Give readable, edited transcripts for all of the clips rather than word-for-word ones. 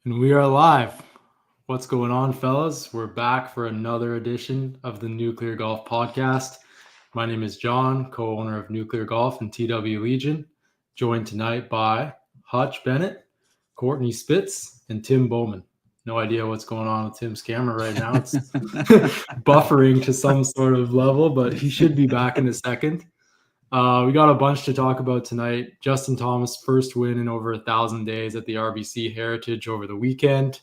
And we are live. What's going on, fellas? We're back for another edition of the Nuclear Golf Podcast. My name is John, co-owner of Nuclear Golf and TW Legion, joined tonight by Hutch Bennett, Courtney Spitz, and Tim Bowman. No idea what's going on with Tim's camera right now. It's buffering to some sort of level, but he should be back in a second. We got a bunch to talk about tonight. Justin Thomas' first win in over 1,000 days at the RBC Heritage over the weekend.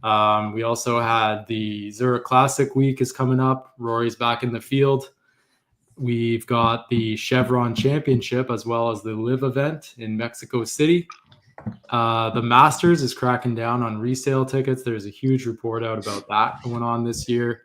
We also had the Zurich Classic week is coming up. Rory's back in the field. We've got the Chevron Championship as well as the Live event in Mexico City. The Masters is cracking down on resale tickets. There's a huge report out about that going on this year.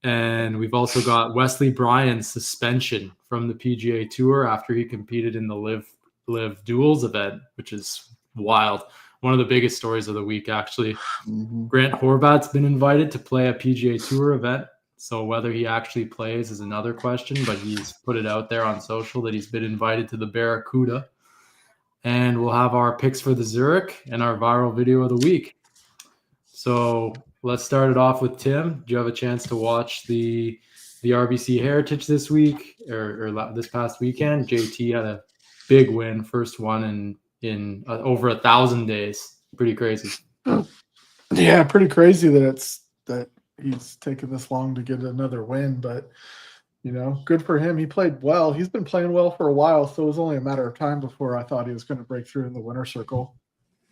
And we've also got Wesley Bryan's suspension from the PGA Tour after he competed in the Live Duels event, which is wild. One of the biggest stories of the week, actually. Mm-hmm. Grant Horvat's been invited to play a PGA Tour event. So whether he actually plays is another question, but he's put it out there on social that he's been invited to the Barracuda. And we'll have our picks for the Zurich and our viral video of the week. So let's start it off with Tim. Do you have a chance to watch the RBC Heritage this week or this past weekend? JT had a big win, first one in over 1,000 days. Pretty crazy. Yeah, pretty crazy that he's taken this long to get another win, but good for him. He played well. He's been playing well for a while, so it was only a matter of time before I thought he was going to break through in the winner's circle.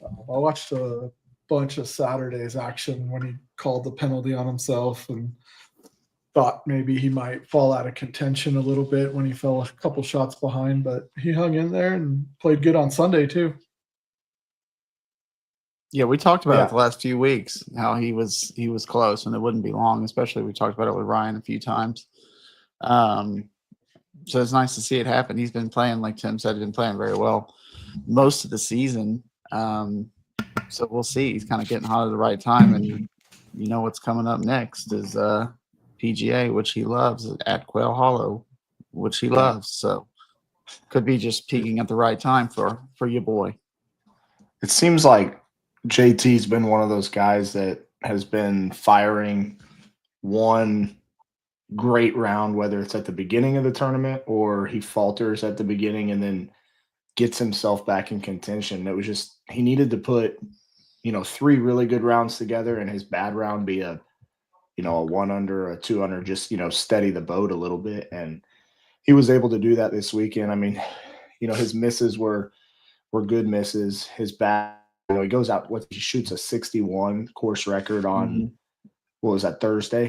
I watched a bunch of Saturday's action when he called the penalty on himself and thought maybe he might fall out of contention a little bit when he fell a couple shots behind, but he hung in there and played good on Sunday too. Yeah, we talked about it the last few weeks, how he was close and it wouldn't be long, especially we talked about it with Ryan a few times. So it's nice to see it happen. He's been playing, like Tim said, been playing very well most of the season. So we'll see. He's kind of getting hot at the right time, and what's coming up next is PGA, which he loves, at Quail Hollow, which he loves. So could be just peaking at the right time for your boy. It seems like JT's been one of those guys that has been firing one great round, whether it's at the beginning of the tournament or he falters at the beginning and then gets himself back in contention. It was just he needed to put three really good rounds together and his bad round be a 1 under, a 2 under, just steady the boat a little bit, and he was able to do that this weekend. I mean, his misses were good misses. His bad, he goes out, he shoots a 61 course record on what was that, Thursday,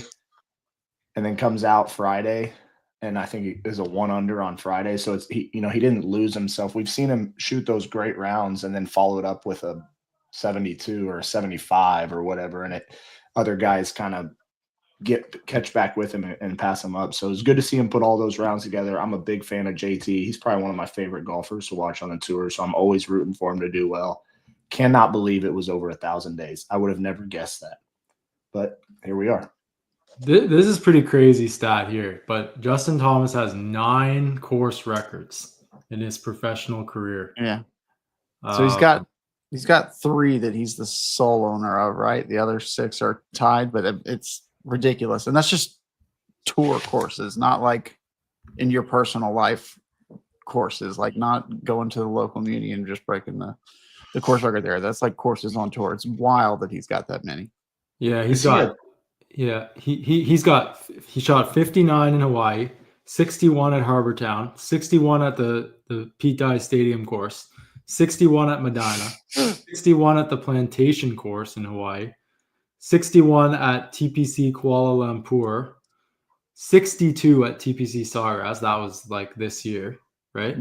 and then comes out Friday, and I think it is a 1 under on Friday. So it's he didn't lose himself. We've seen him shoot those great rounds and then follow it up with a 72 or a 75 or whatever, and other guys kind of catch back with him and pass him up. So it's good to see him put all those rounds together. I'm a big fan of JT. He's probably one of my favorite golfers to watch on the tour, so I'm always rooting for him to do well. Cannot believe it was over 1,000 days. I would have never guessed that, but here we are. This is pretty crazy stat here, but Justin Thomas has 9 course records in his professional career. Yeah. So he's got 3 that he's the sole owner of, right? The other 6 are tied, but it's ridiculous. And that's just tour courses, not like in your personal life courses, like not going to the local community and just breaking the course record there. That's like courses on tour. It's wild that he's got that many. Yeah, he shot 59 in Hawaii, 61 at Harbortown, 61 at the Pete Dye Stadium course, 61 at Medina, 61 at the Plantation course in Hawaii, 61 at TPC Kuala Lumpur, 62 at TPC Sawgrass. That was like this year, right?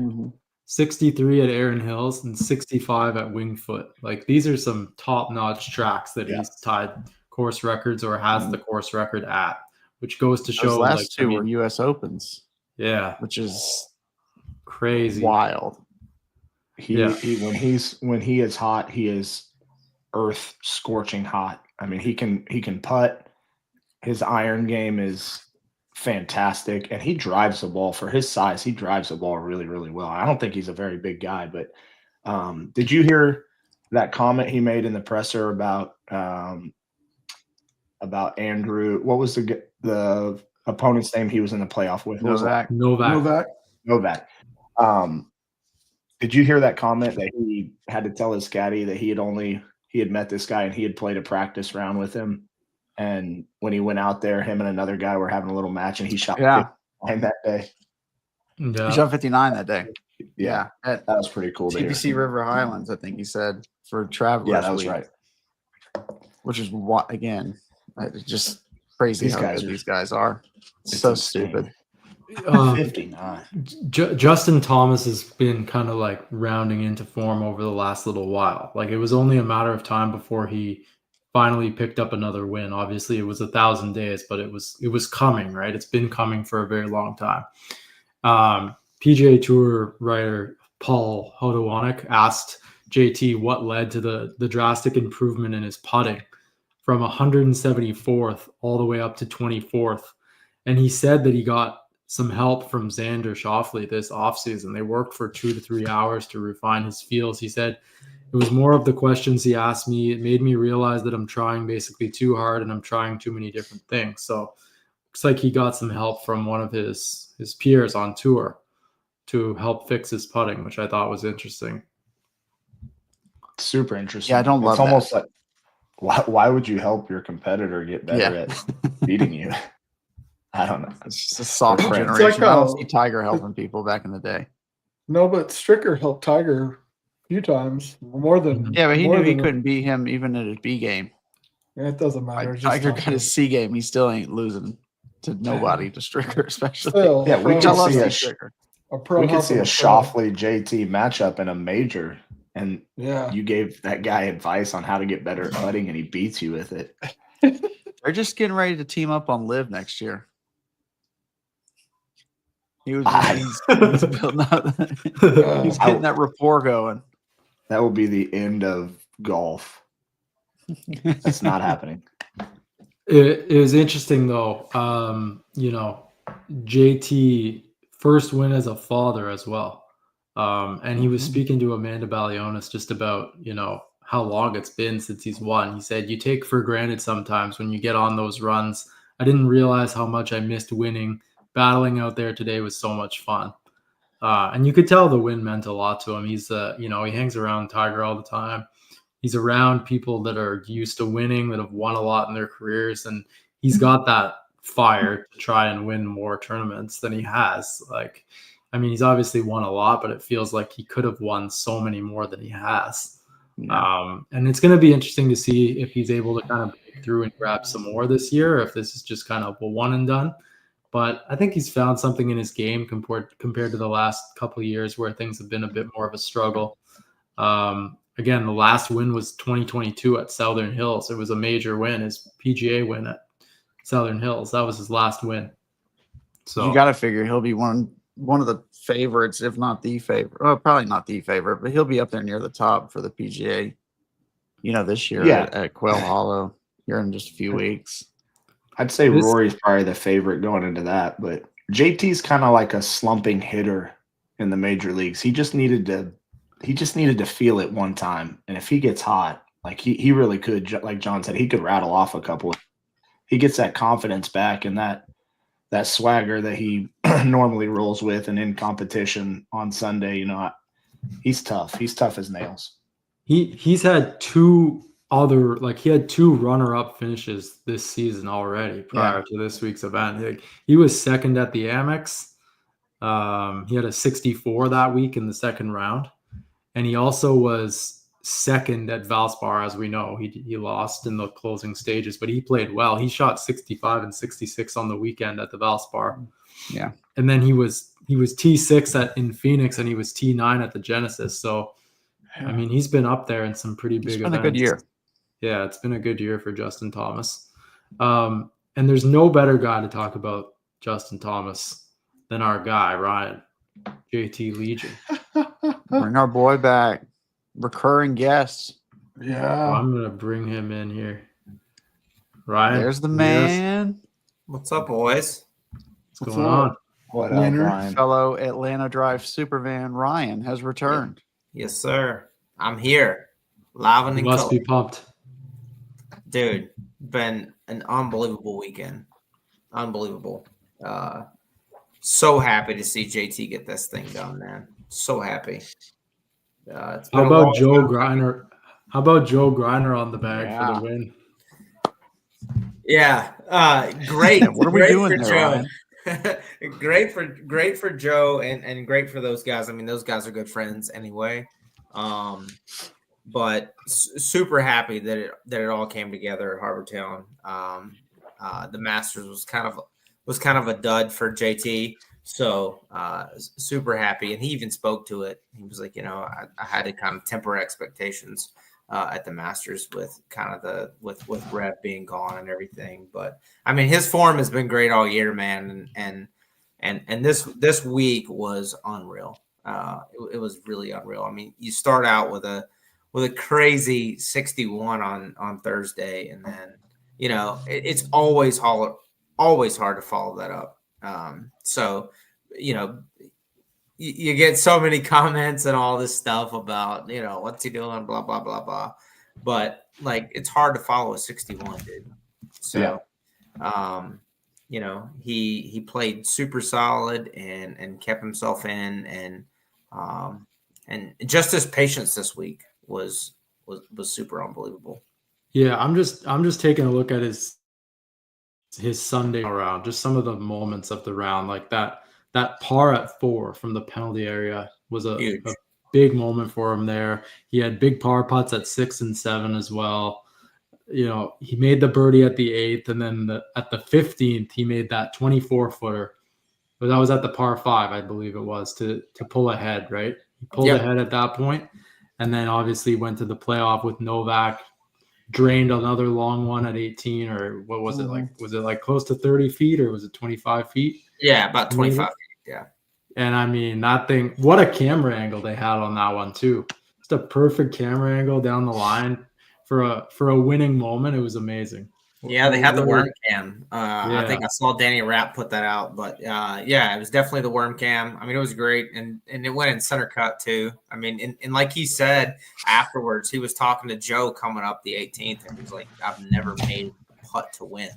63 at Erin Hills and 65 at Wingfoot. Like these are some top-notch tracks that he's tied course records or has the course record at, which goes to show those last 2 were US Opens. Yeah, which is crazy, wild. When he is hot, he is earth scorching hot. I mean, he can putt. His iron game is fantastic, and he drives the ball for his size. He drives the ball really, really well. I don't think he's a very big guy, but did you hear that comment he made in the presser about Andrew. What was the opponent's name he was in the playoff with? What was that? Novak. Novak. Novak. Did you hear that comment that he had to tell his caddy that he had met this guy and he had played a practice round with him, and when he went out there, him and another guy were having a little match, and he shot 59 that day. He Yeah. shot 59 that day. Yeah, At that was pretty cool. TPC River Highlands, I think he said, for Travelers. Yeah, that was Week, right. Which is what, again, it's just crazy These how guys good are- these guys are. It's So insane. stupid. 59. Justin Thomas has been kind of like rounding into form over the last little while. Like it was only a matter of time before he finally picked up another win. Obviously, it was 1,000 days, but it was coming, right? It's been coming for a very long time. PGA Tour writer Paul Hodowanik asked JT what led to the drastic improvement in his putting from 174th all the way up to 24th. And he said that he got some help from Xander Schauffele this offseason. They worked for 2 to 3 hours to refine his feels. He said, it was more of the questions he asked me. It made me realize that I'm trying basically too hard and I'm trying too many different things. So looks like he got some help from one of his peers on tour to help fix his putting, which I thought was interesting. Super interesting. Yeah, I don't love It's almost that. like why would you help your competitor get better Yeah. at beating you? I don't know. It's just a soft It's like generation. I how- don't see Tiger helping people back in the day. No, but Stricker helped Tiger a few times, more than. Yeah, but he more knew he than- couldn't beat him even at his B game. Yeah, it doesn't matter. Like, it's just Tiger not got good. his C game. He still ain't losing to nobody, to Stricker especially. Still, Yeah, we pro- I could love see Steve a Stricker. a pro We could see a helping pro. Schauffele JT matchup in a major, and Yeah, you gave that guy advice on how to get better at putting, and he beats you with it. They're just getting ready to team up on Live next year. He was he's building up. He's getting that rapport going. That will be the end of golf. That's not happening. It was interesting though. JT first win as a father as well. And he was speaking to Amanda Balionis just about, how long it's been since he's won. He said, you take for granted sometimes when you get on those runs. I didn't realize how much I missed winning. Battling out there today was so much fun. And you could tell the win meant a lot to him. He's, he hangs around Tiger all the time. He's around people that are used to winning, that have won a lot in their careers. And he's got that fire to try and win more tournaments than he has. He's obviously won a lot, but it feels like he could have won so many more than he has. Yeah. And it's going to be interesting to see if he's able to kind of break through and grab some more this year, or if this is just kind of a one and done. But I think he's found something in his game compared to the last couple of years where things have been a bit more of a struggle. Again, the last win was 2022 at Southern Hills. It was a major win, his PGA win at Southern Hills. That was his last win. So You got to figure he'll be one of the favorites, if not the favorite. Well, probably not the favorite, but he'll be up there near the top for the PGA. This year at Quail Hollow here in just a few weeks. I'd say Rory's probably the favorite going into that, but JT's kind of like a slumping hitter in the major leagues. He just needed to feel it one time, and if he gets hot, like he really could, like John said, he could rattle off a couple. He gets that confidence back and that swagger that he normally rolls with, and in competition on Sunday, he's tough. He's tough as nails. He's had two runner-up finishes this season already prior to this week's event. He was second at the Amex. He had a 64 that week in the second round. And he also was second at Valspar, as we know. He lost in the closing stages, but he played well. He shot 65 and 66 on the weekend at the Valspar. Yeah. And then he was T6 in Phoenix, and he was T9 at the Genesis. So, he's been up there in some pretty big events. It's been a good year. Yeah, it's been a good year for Justin Thomas. And there's no better guy to talk about Justin Thomas than our guy, Ryan, JT Legion. Bring our boy back. Recurring guest. Yeah. I'm going to bring him in here. Ryan. There's the man. What's up, boys? What's going on? What Winner. up, Ryan? Fellow Atlanta Drive Supervan Ryan has returned. Yes, sir. I'm here. Live and You in must color. be pumped. Dude, been an unbelievable weekend. Unbelievable. So happy to see JT get this thing done, man. So happy. It's been How a about long Joe time. Griner? How about Joe Griner on the bag for Yeah. the win? Yeah, great. Yeah, what are we great doing for there, Joe. Ryan? great for Joe and great for those guys. I mean, those guys are good friends anyway. But super happy that it all came together at Harbortown. The Masters was kind of a dud for JT, so super happy. And he even spoke to it. He was like, I had to kind of temper expectations at the Masters with kind of with Rev being gone and everything. But I mean, his form has been great all year, man, and this week was unreal. It was really unreal. I mean, you start out with a crazy 61 on Thursday, and then it's always hard to follow that up. So you get so many comments and all this stuff about what's he doing, blah blah blah blah, but like it's hard to follow a 61, dude. So he played super solid and kept himself in, and just his patience this week was super unbelievable. Yeah, I'm just taking a look at his Sunday round, just some of the moments of the round, like that par at 4 from the penalty area was a big moment for him there. He had big par putts at 6 and 7 as well. He made the birdie at the 8th, and then at the 15th, he made that 24-footer. But that was at the par 5, I believe it was, to pull ahead, right? He pulled ahead at that point, and then obviously went to the playoff with Novak, drained another long one at 18, or what was it like? Was it like close to 30 feet, or was it 25 feet? Yeah, about 25 feet, yeah. And I mean, that thing, what a camera angle they had on that one too. Just a perfect camera angle down the line for a winning moment. It was amazing. Yeah, they had the worm cam. I think I saw Danny Rapp put that out, but it was definitely the worm cam. I mean, it was great, and it went in center cut too. I mean, and like he said afterwards, he was talking to Joe coming up the 18th, and he's like, "I've never made a putt to win."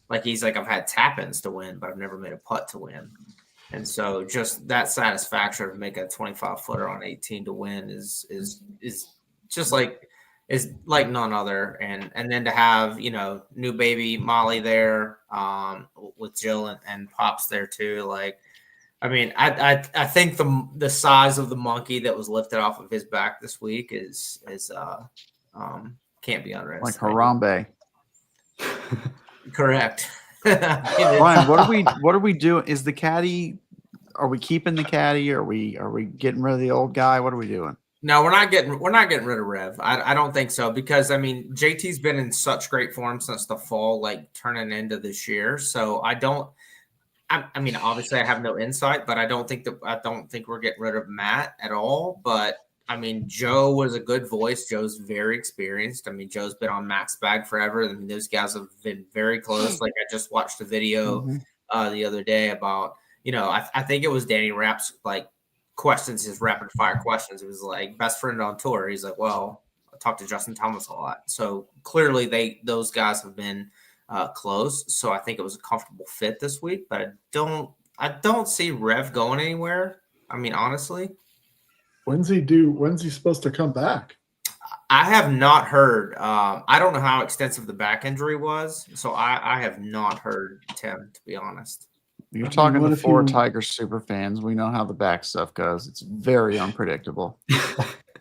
Like he's like, "I've had tap-ins to win, but I've never made a putt to win." And so just that satisfaction of making a 25-footer on 18 to win is just like. Is like none other, and then to have new baby Molly there with Jill and Pops there too. Like, I mean, I think the size of the monkey that was lifted off of his back this week is can't be underestimated. Like Harambe. Correct. Ryan, what are we doing? Is the caddy? Are we keeping the caddy? Are we getting rid of the old guy? What are we doing? No, we're not getting rid of Rev. I don't think so, because I mean JT's been in such great form since the fall, like turning into this year. So I mean, obviously I have no insight, but I don't think we're getting rid of Matt at all. But I mean, Joe was a good voice. Joe's very experienced. I mean, Joe's been on Matt's bag forever. I mean, those guys have been very close. Like I just watched a video the other day about, I think it was Danny Rapp's like questions, his rapid fire questions. It was like best friend on tour. He's like, well, I talked to Justin Thomas a lot. So clearly those guys have been close. So I think it was a comfortable fit this week, but I don't see Rev going anywhere. I mean, honestly. When's he supposed to come back? I have not heard. I don't know how extensive the back injury was. So I have not heard, Tim, to be honest. You're talking to 4 Tigers super fans. We know how the back stuff goes. It's very unpredictable.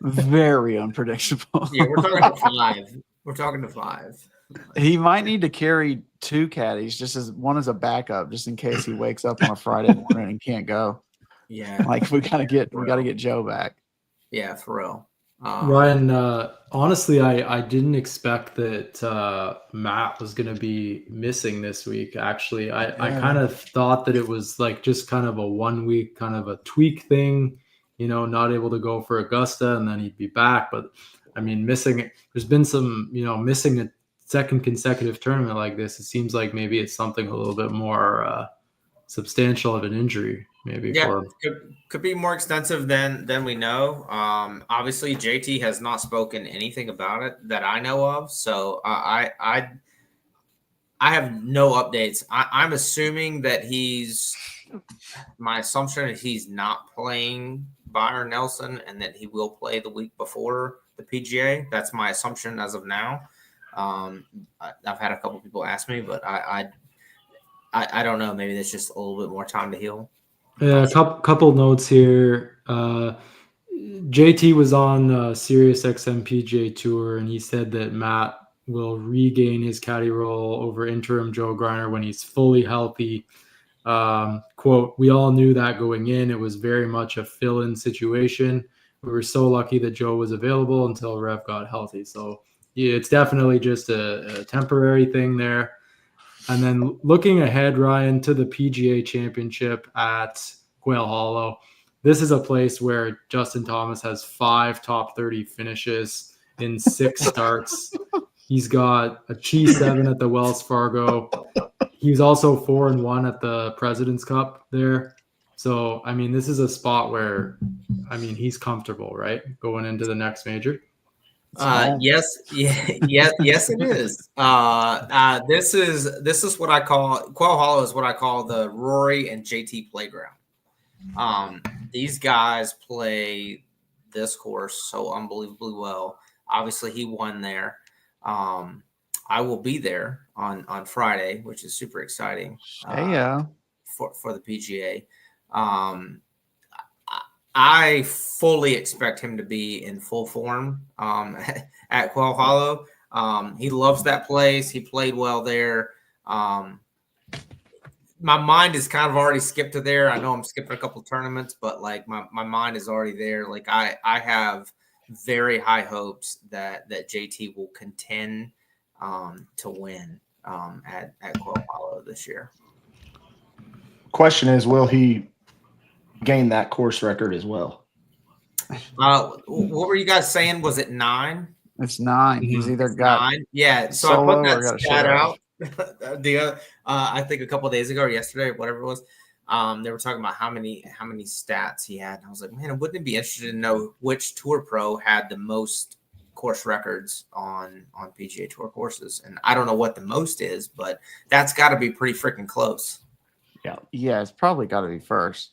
Very unpredictable. Yeah, we're talking to 5. We're talking to 5. He might need to carry 2 caddies, just as one as a backup, just in case he wakes up on a Friday morning and can't go. Yeah, like we gotta get Joe back. Yeah, for real. Ryan, honestly, I didn't expect that Matt was going to be missing this week. Actually, I kind of thought that it was like just kind of a 1 week kind of a tweak thing, not able to go for Augusta, and then he'd be back. But I mean, there's been some, missing a second consecutive tournament like this. It seems like maybe it's something a little bit more substantial of an injury. maybe Yeah, for could be more extensive than we know. Obviously, JT has not spoken anything about it that I know of, so I have no updates. I'm assuming that my assumption is he's not playing Byron Nelson and that he will play the week before the PGA. That's my assumption as of now. I've had a couple people ask me, but I don't know. Maybe there's just a little bit more time to heal. Yeah, a couple notes here. JT was on Sirius XM PGA Tour, and he said that Matt will regain his caddy role over interim Joe Griner when he's fully healthy. Quote, we all knew that going in. It was very much a fill-in situation. We were so lucky that Joe was available until Rev got healthy. So yeah, it's definitely just a temporary thing there. And then looking ahead, Ryan, to the PGA Championship at Quail Hollow, this is a place where Justin Thomas has 5 top 30 finishes in 6 starts. He's got a Cheese 7 at the Wells Fargo. He's also 4-1 at the President's Cup there. So, I mean, this is a spot where, I mean, he's comfortable, right? Going into the next major. Yes, it is. This is what I call Quail Hollow is what I call the Rory and JT playground. These guys play this course so unbelievably well. Obviously, he won there. I will be there on Friday, which is super exciting. For the PGA. I fully expect him to be in full form at Quail Hollow. He loves that place. He played well there. My mind is kind of already skipped to there. I know I'm skipping a couple of tournaments, but like my mind is already there. Like I have very high hopes that JT will contend to win at Quail Hollow this year. Question is, will he gain that course record as well? What were you guys saying? Was it 9? It's 9. He's either got 9. Yeah. So I put that stat out. I think a couple of days ago or yesterday, whatever it was. They were talking about how many stats he had. And I was like, man, wouldn't it be interesting to know which tour pro had the most course records on PGA Tour courses? And I don't know what the most is, but that's got to be pretty freaking close. Yeah, it's probably got to be first.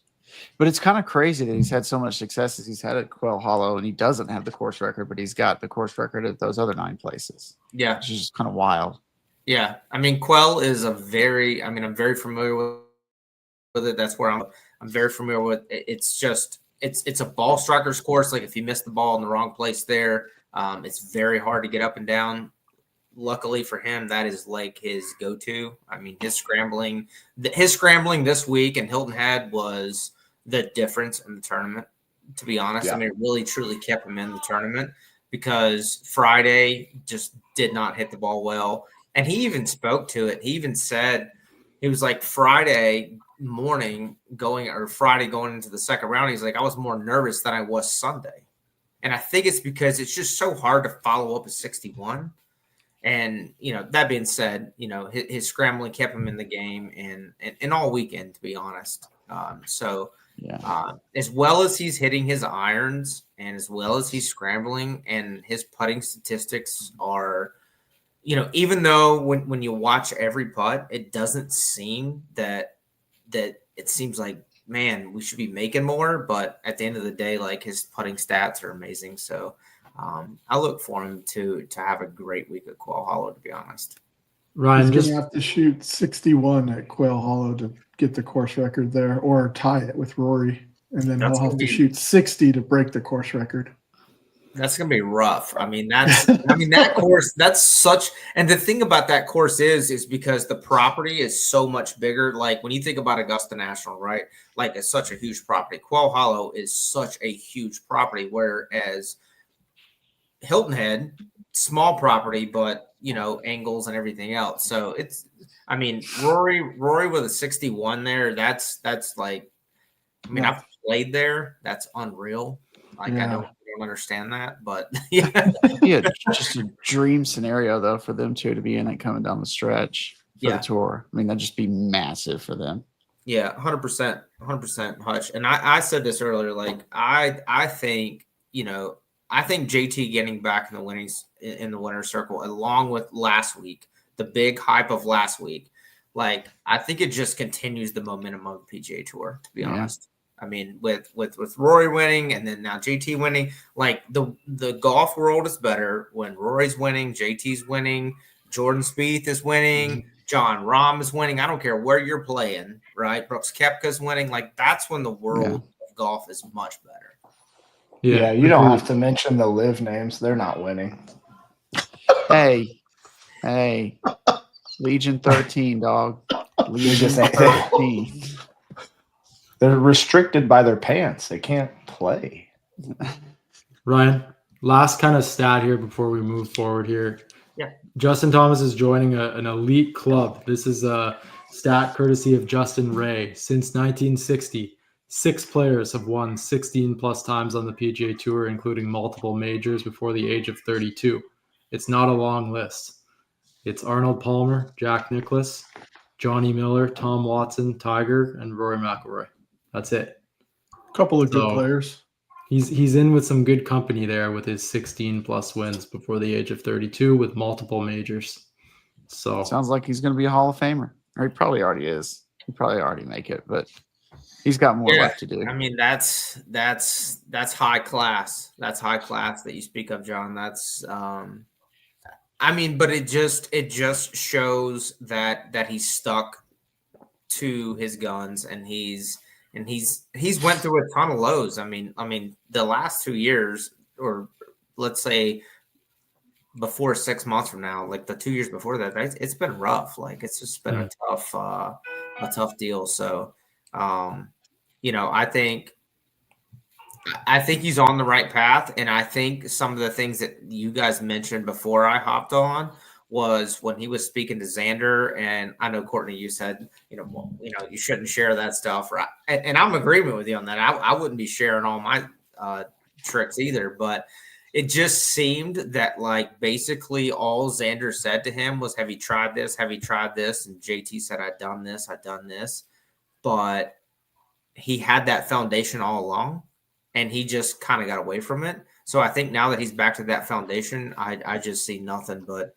But it's kind of crazy that he's had so much success as he's had at Quail Hollow, and he doesn't have the course record, but he's got the course record at those other 9 places. Yeah. Which is just kind of wild. Yeah. I mean, Quail is I'm very familiar with it. That's where I'm very familiar with it. It's just, it's a ball striker's course. Like if you miss the ball in the wrong place there, it's very hard to get up and down. Luckily for him, that is like his go-to. I mean, his scrambling this week in Hilton Head was the difference in the tournament, to be honest. Yeah. I mean, it really, truly kept him in the tournament because Friday just did not hit the ball well. And he even spoke to it. He even said, he was like Friday going into the second round. He's like, I was more nervous than I was Sunday. And I think it's because it's just so hard to follow up a 61. And, that being said, his scrambling kept him in the game and all weekend, to be honest. As well as he's hitting his irons and as well as he's scrambling and his putting statistics are, even though when you watch every putt, it doesn't seem that it seems like, man, we should be making more. But at the end of the day, like his putting stats are amazing. So, I look for him to have a great week at Quail Hollow, to be honest. Ryan, he's going to have to shoot 61 at Quail Hollow to get the course record there or tie it with Rory. And then he'll have to shoot 60 to break the course record. That's going to be rough. I mean, that course, and the thing about that course is because the property is so much bigger. Like when you think about Augusta National, right? Like it's such a huge property. Quail Hollow is such a huge property, whereas Hilton Head, small property, but angles and everything else. So Rory with a 61 there. That's like, I've played there. That's unreal. Like I don't understand that, but yeah, just a dream scenario though for them two to be in it coming down the stretch for the tour. I mean, that'd just be massive for them. Yeah, 100%, Hutch. And I said this earlier. Like I think I think JT getting back in the winner's circle, along with last week, the big hype of last week. Like I think it just continues the momentum of the PGA Tour. To be honest, I mean with Rory winning and then now JT winning, like the golf world is better when Rory's winning, JT's winning, Jordan Spieth is winning. John Rahm is winning. I don't care where you're playing, right? Brooks Koepka's winning. Like that's when the world of golf is much better. Yeah, you don't have to mention the live names. They're not winning. Hey, Legion 13, dog. Legion 13. They're restricted by their pants. They can't play. Ryan, last kind of stat here before we move forward here. Yeah. Justin Thomas is joining an elite club. This is a stat courtesy of Justin Ray. Since 1960, 6 players have won 16 plus times on the PGA Tour, including multiple majors before the age of 32. It's not a long list. It's Arnold Palmer, Jack Nicklaus, Johnny Miller, Tom Watson, Tiger, and Rory McIlroy. That's it. A couple of good players. He's in with some good company there with his 16 plus wins before the age of 32 with multiple majors. So sounds like he's going to be a Hall of Famer. Or he probably already is. He probably already make it, but he's got more left to do. I mean, that's high class. That's high class that you speak of, John. That's I mean, but it just shows that he's stuck to his guns and he's went through a ton of lows. I mean, the last 2 years, or let's say before 6 months from now, like the 2 years before that, it's been rough. Like it's just been a tough deal. So, I think he's on the right path. And I think some of the things that you guys mentioned before I hopped on was when he was speaking to Xander. And I know, Courtney, you said, you shouldn't share that stuff. Right? And I'm in agreement with you on that. I wouldn't be sharing all my tricks either. But it just seemed that like basically all Xander said to him was, have you tried this? Have you tried this? And JT said, I've done this. But he had that foundation all along. And he just kind of got away from it. So I think now that he's back to that foundation, I just see nothing but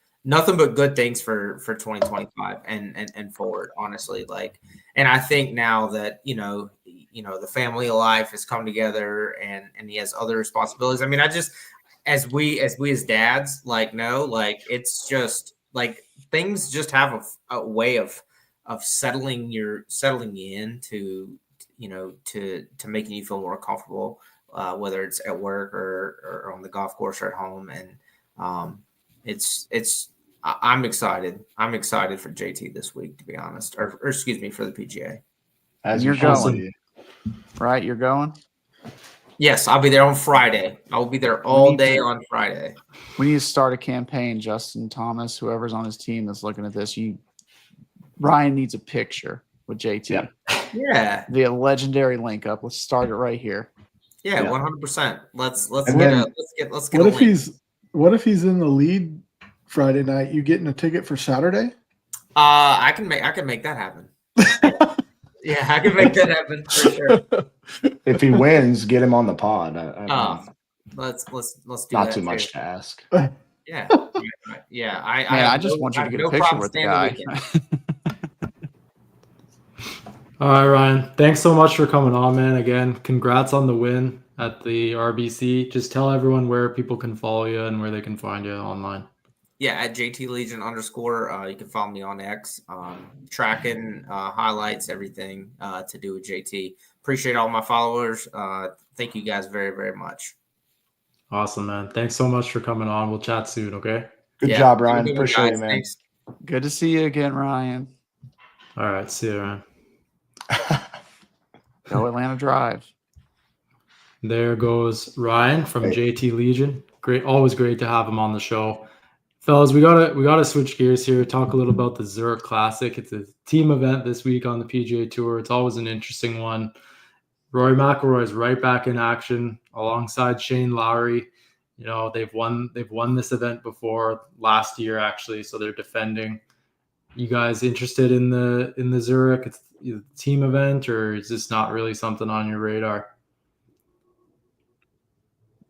good things for 2025 and forward, honestly. Like, and I think now that the family life has come together and he has other responsibilities. I mean, as we as dads, like, it's just like things just have a way of settling you in to making you feel more comfortable, whether it's at work or on the golf course or at home. And I'm excited. I'm excited for JT this week, to be honest, or excuse me, for the PGA. As you're going, right? You're going? Yes, I'll be there on Friday. I will be there all day on Friday. We need to start a campaign. Justin Thomas, whoever's on his team that's looking at this, Ryan needs a picture with JT. Yeah. The legendary link up. Let's start it right here. Yeah, 100%. Let's get what if he's in the lead Friday night? You getting a ticket for Saturday? I can make that happen. Yeah, I can make that happen for sure. If he wins, get him on the pod. Let's do not that too much to ask. Yeah. I just want you to get a picture with the guy. All right, Ryan. Thanks so much for coming on, man. Again, congrats on the win at the RBC. Just tell everyone where people can follow you and where they can find you online. Yeah, at JT Legion _. You can follow me on X, tracking highlights, everything to do with JT. Appreciate all my followers. Thank you guys very, very much. Awesome, man. Thanks so much for coming on. We'll chat soon, okay? Good job, Ryan. Appreciate it, man. Thanks. Good to see you again, Ryan. All right, see you, Ryan. Go Atlanta Drive. There goes Ryan from JT Legion. Great, always great to have him on the show. Fellas, we gotta switch gears here, talk a little about the Zurich Classic. It's a team event this week on the PGA Tour. It's always an interesting one. Rory McIlroy is right back in action alongside Shane Lowry. They've won this event before last year, actually, so they're defending. you guys interested in the Zurich team event, or is this not really something on your radar?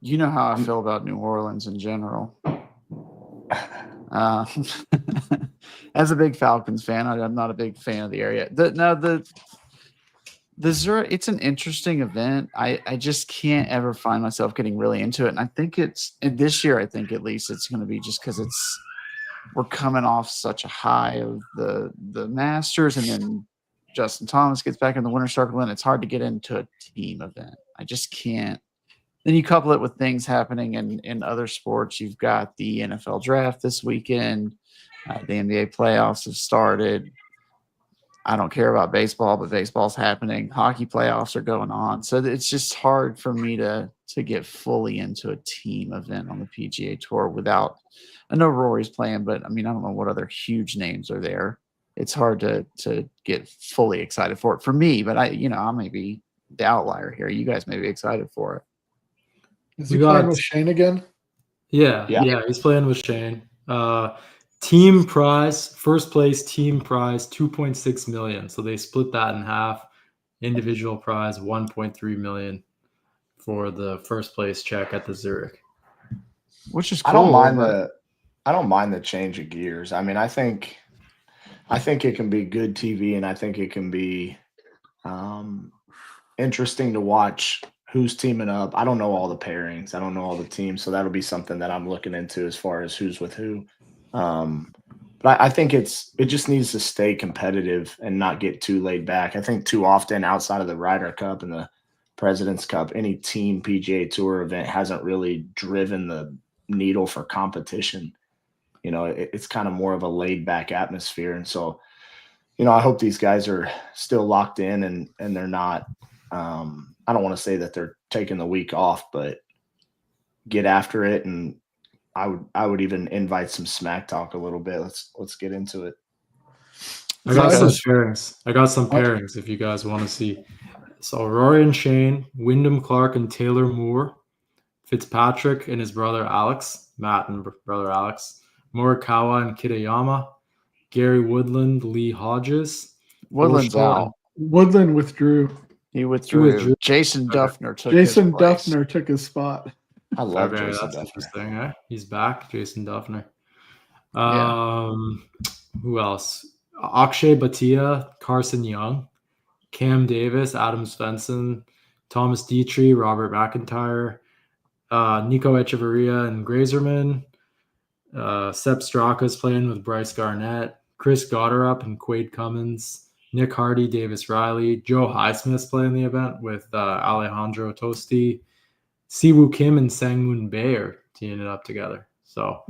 You know how I feel about New Orleans in general. As a big Falcons fan, I'm not a big fan of the area. The Zurich, it's an interesting event. I just can't ever find myself getting really into it. And I think and this year, I think at least it's going to be just because we're coming off such a high of the Masters, and then Justin Thomas gets back in the winner's circle, and it's hard to get into a team event. I just can't. Then you couple it with things happening in other sports. You've got the NFL draft this weekend. The NBA playoffs have started. I don't care about baseball, but baseball's happening. Hockey playoffs are going on. So it's just hard for me to get fully into a team event on the PGA Tour without – I know Rory's playing, but, I mean, I don't know what other huge names are there. It's hard to get fully excited for it for me, but I may be the outlier here. You guys may be excited for it. Is he playing with Shane again? Yeah, he's playing with Shane. Team prize, first place team prize, $2.6 million. So they split that in half. Individual prize, $1.3 million for the first place check at the Zurich. Which is cool. I don't mind the change of gears. I mean, I think it can be good TV, and I think it can be interesting to watch who's teaming up. I don't know all the pairings. I don't know all the teams, so that'll be something that I'm looking into as far as who's with who. But I think it just needs to stay competitive and not get too laid back. I think too often outside of the Ryder Cup and the President's Cup, any team PGA Tour event hasn't really driven the needle for competition. It's kind of more of a laid back atmosphere. And so, I hope these guys are still locked in and they're not, I don't want to say that they're taking the week off, but get after it. And I would even invite some smack talk a little bit. Let's get into it. I got some pairings if you guys want to see. So Rory and Shane, Wyndham Clark and Taylor Moore, Fitzpatrick and his brother Alex, Matt and brother Alex, Morikawa and Kitayama, Gary Woodland, Lee Hodges. Woodland's out. Woodland withdrew. He withdrew. Jason Duffner took his spot. I love Jason that's Duffner. Interesting, eh? He's back, Jason Duffner. Yeah. Who else? Akshay Bhatia, Carson Young, Cam Davis, Adam Svensson, Thomas Dietrich, Robert McIntyre, Nico Echeverria and Grazerman. Sepp Straka's playing with Bryce Garnett, Chris Gotterup and Quade Cummins, Nick Hardy, Davis Riley, Joe Highsmith's playing the event with Alejandro Tosti, Siwoo Kim and Sangmoon Bae are teaming it up together. So,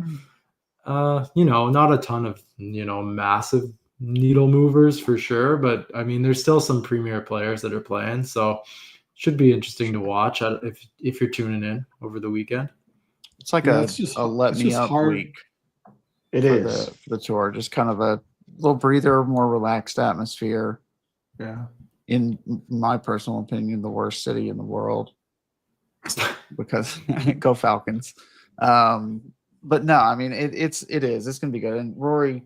not a ton of, massive needle movers for sure, but I mean, there's still some premier players that are playing. So should be interesting to watch if you're tuning in over the weekend. It's like a let me up week. It is for the tour, just kind of a little breather, more relaxed atmosphere. Yeah. In my personal opinion, the worst city in the world. Because go Falcons. But no, I mean it's going to be good. And Rory's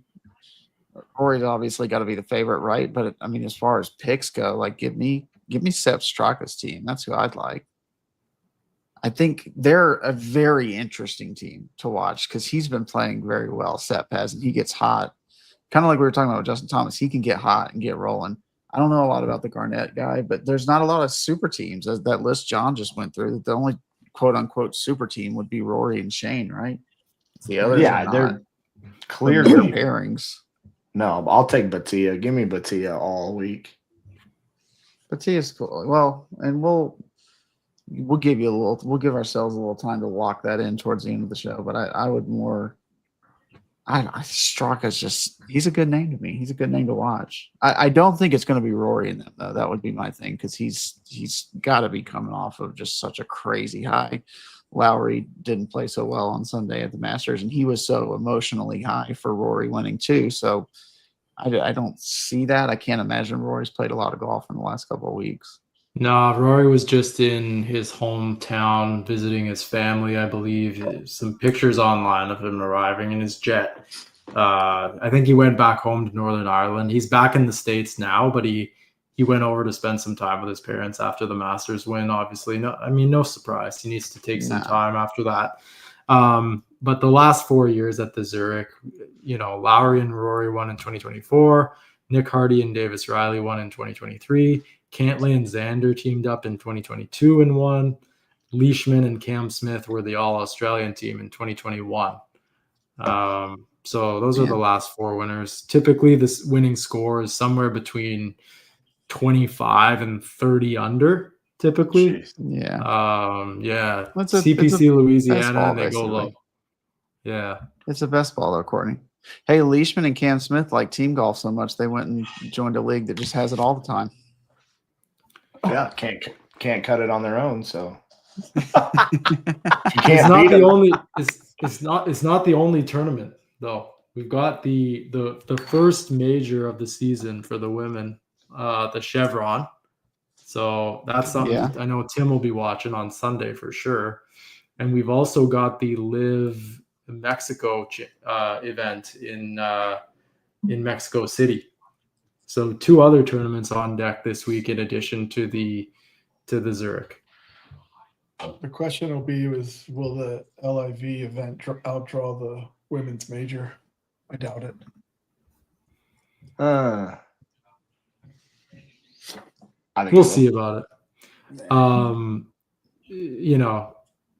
obviously got to be the favorite, right? But I mean, as far as picks go, like give me Sepp Straka's team. That's who I'd like. I think they're a very interesting team to watch because he's been playing very well. Sepp has, and he gets hot. Kind of like we were talking about with Justin Thomas. He can get hot and get rolling. I don't know a lot about the Garnett guy, but there's not a lot of super teams. As that list John just went through, the only quote unquote super team would be Rory and Shane, right? The others, they're clearly pairings. No, I'll take Bhatia. Give me Bhatia all week. Bhatia's cool. Well, and we'll give you we'll give ourselves a little time to lock that in towards the end of the show. But I would more. Straka's he's a good name to me. He's a good name to watch. I don't think it's going to be Rory in them though. That would be my thing because he's got to be coming off of just such a crazy high. Lowry didn't play so well on Sunday at the Masters, and he was so emotionally high for Rory winning too. So I don't see that. I can't imagine Rory's played a lot of golf in the last couple of weeks. No, Rory was just in his hometown visiting his family, I believe. Some pictures online of him arriving in his jet. I think he went back home to Northern Ireland. He's back in the States now, but he went over to spend some time with his parents after the Masters win. Obviously, no surprise. He needs to take some time after that. But the last 4 years at the Zurich, Lowry and Rory won in 2024. Nick Hardy and Davis Riley won in 2023. Cantlay and Xander teamed up in 2022 and won. Leishman and Cam Smith were the All-Australian team in 2021. So those are the last 4 winners. Typically, this winning score is somewhere between 25 and 30 under. Typically, Jeez. Yeah. CPC Louisiana, and they go low. Yeah, it's a best ball though, Courtney. Hey, Leishman and Cam Smith like team golf so much they went and joined a league that just has it all the time. Yeah, can't cut it on their own. So it's not the only tournament though. We've got the first major of the season for the women, the Chevron. So that's something I know Tim will be watching on Sunday for sure. And we've also got the Live Mexico event in Mexico City. So 2 other tournaments on deck this week in addition to the Zurich. The question will be will the LIV event outdraw the women's major? I doubt it. We'll see about it.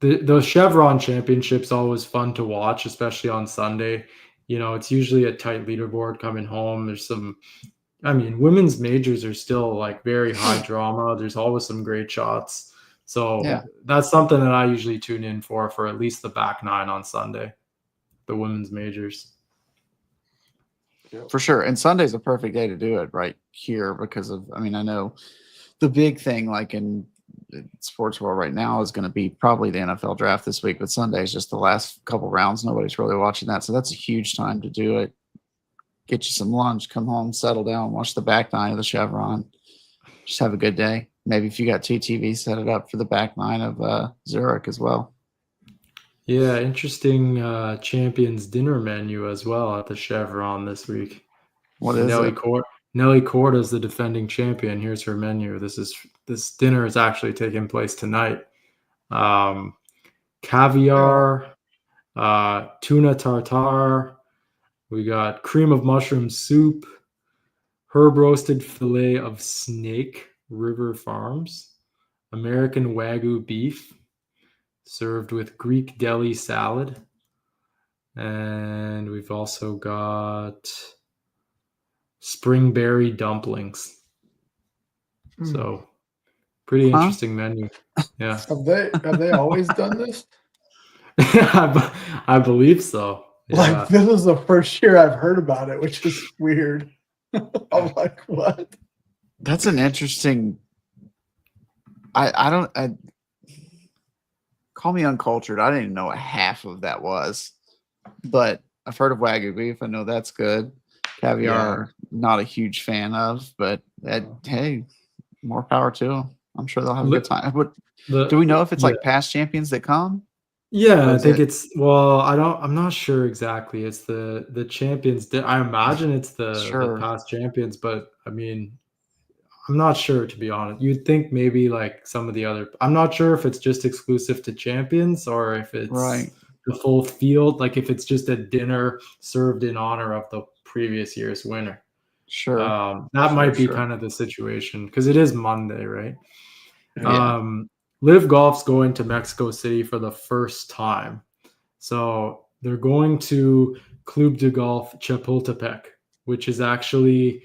The Chevron Championship's always fun to watch, especially on Sunday. It's usually a tight leaderboard coming home. There's women's majors are still like very high drama. There's always some great shots. So that's something that I usually tune in for at least the back 9 on Sunday, the women's majors. For sure. And Sunday's a perfect day to do it right here because of, I know the big thing like in sports world right now is going to be probably the NFL draft this week, but Sunday is just the last couple rounds. Nobody's really watching that. So that's a huge time to do it. Get you some lunch, come home, settle down, watch the back 9 of the Chevron. Just have a good day. Maybe if you got 2 TVs, set it up for the back 9 of Zurich as well. Yeah, interesting Champions dinner menu as well at the Chevron this week. What is it? Nelly Corda is the defending champion. Here's her menu. This dinner is actually taking place tonight. Caviar, tuna tartare. We got cream of mushroom soup, herb roasted fillet of Snake River Farms, American Wagyu beef, served with Greek deli salad. And we've also got springberry dumplings. So pretty interesting menu. Yeah. Have they always done this? I believe so. Yeah. This is the first year I've heard about it, which is weird. I'm like, what? That's an interesting. I call me uncultured. I didn't even know what half of that was, but I've heard of Wagyu beef. I know that's good. Caviar, not a huge fan of, but hey, more power to them. I'm sure they'll have a good time. Do we know if it's like past champions that come? Yeah, I think I'm not sure exactly. It's the champions. I imagine it's the past champions, but I'm not sure, to be honest. You'd think maybe like some of the other. I'm not sure if it's just exclusive to champions or if it's the full field. Like if it's just a dinner served in honor of the previous year's winner. Sure. That might be kind of the situation because it is Monday, right? Yeah. Live Golf's going to Mexico City for the first time. So they're going to Club de Golf Chapultepec, which is actually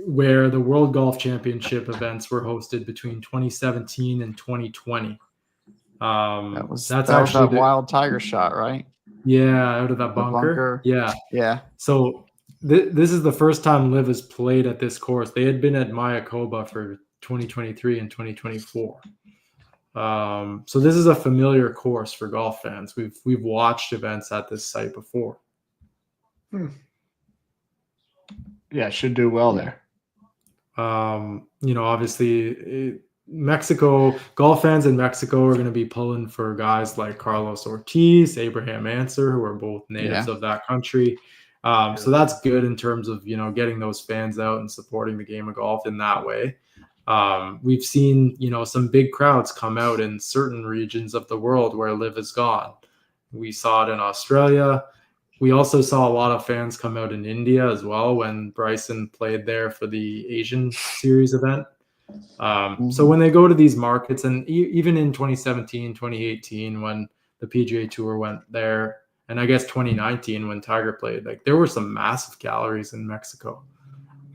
where the World Golf Championship events were hosted between 2017 and 2020. That's actually that wild tiger shot, right? Yeah, out of that bunker. Yeah. So this is the first time Liv has played at this course. They had been at Mayakoba for 2023 and 2024. So this is a familiar course for golf fans. We've watched events at this site before. Yeah, should do well there. Obviously Mexico golf fans in Mexico are going to be pulling for guys like Carlos Ortiz, Abraham Answer, who are both natives of that country. So that's good in terms of, getting those fans out and supporting the game of golf in that way. We've seen, some big crowds come out in certain regions of the world where LIV is gone. We saw it in Australia. We also saw a lot of fans come out in India as well when Bryson played there for the Asian Series event. So when they go to these markets, and even in 2017, 2018, when the PGA Tour went there, and I guess 2019 when Tiger played, like there were some massive galleries in Mexico.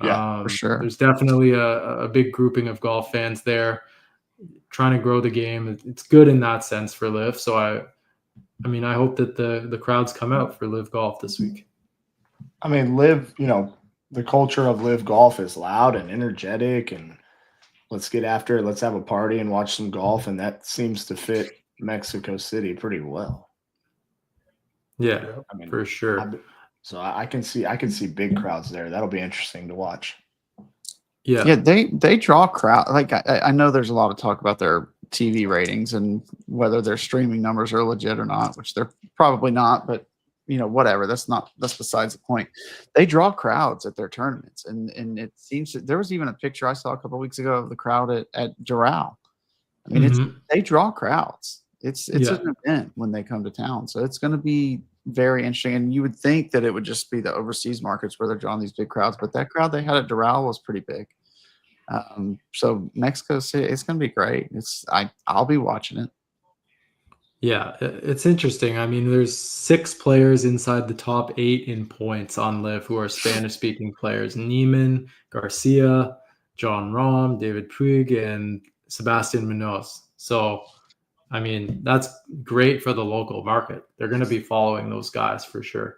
Yeah, for sure. There's definitely a big grouping of golf fans there trying to grow the game. It's good in that sense for LIV. So I mean, I hope that the crowds come out for LIV Golf this week. I mean, LIV, the culture of LIV Golf is loud and energetic, and let's get after it. Let's have a party and watch some golf, and that seems to fit Mexico City pretty well. Yeah, I mean, for sure. So I can see big crowds there. That'll be interesting to watch. Yeah, they draw crowd. Like I know there's a lot of talk about their TV ratings and whether their streaming numbers are legit or not, which they're probably not, but whatever. That's besides the point. They draw crowds at their tournaments, and it seems that there was even a picture I saw a couple of weeks ago of the crowd at Doral. I mean, they draw crowds. It's an event when they come to town, so it's going to be very interesting. And you would think that it would just be the overseas markets where they're drawing these big crowds, but that crowd they had at Doral was pretty big. So Mexico City, it's going to be great. I'll be watching it. Yeah, it's interesting. I mean, there's 6 players inside the top 8 in points on LIV who are Spanish-speaking players: Neiman, Garcia, John Rahm, David Puig, and Sebastian Munoz. So, I mean, that's great for the local market. They're going to be following those guys for sure.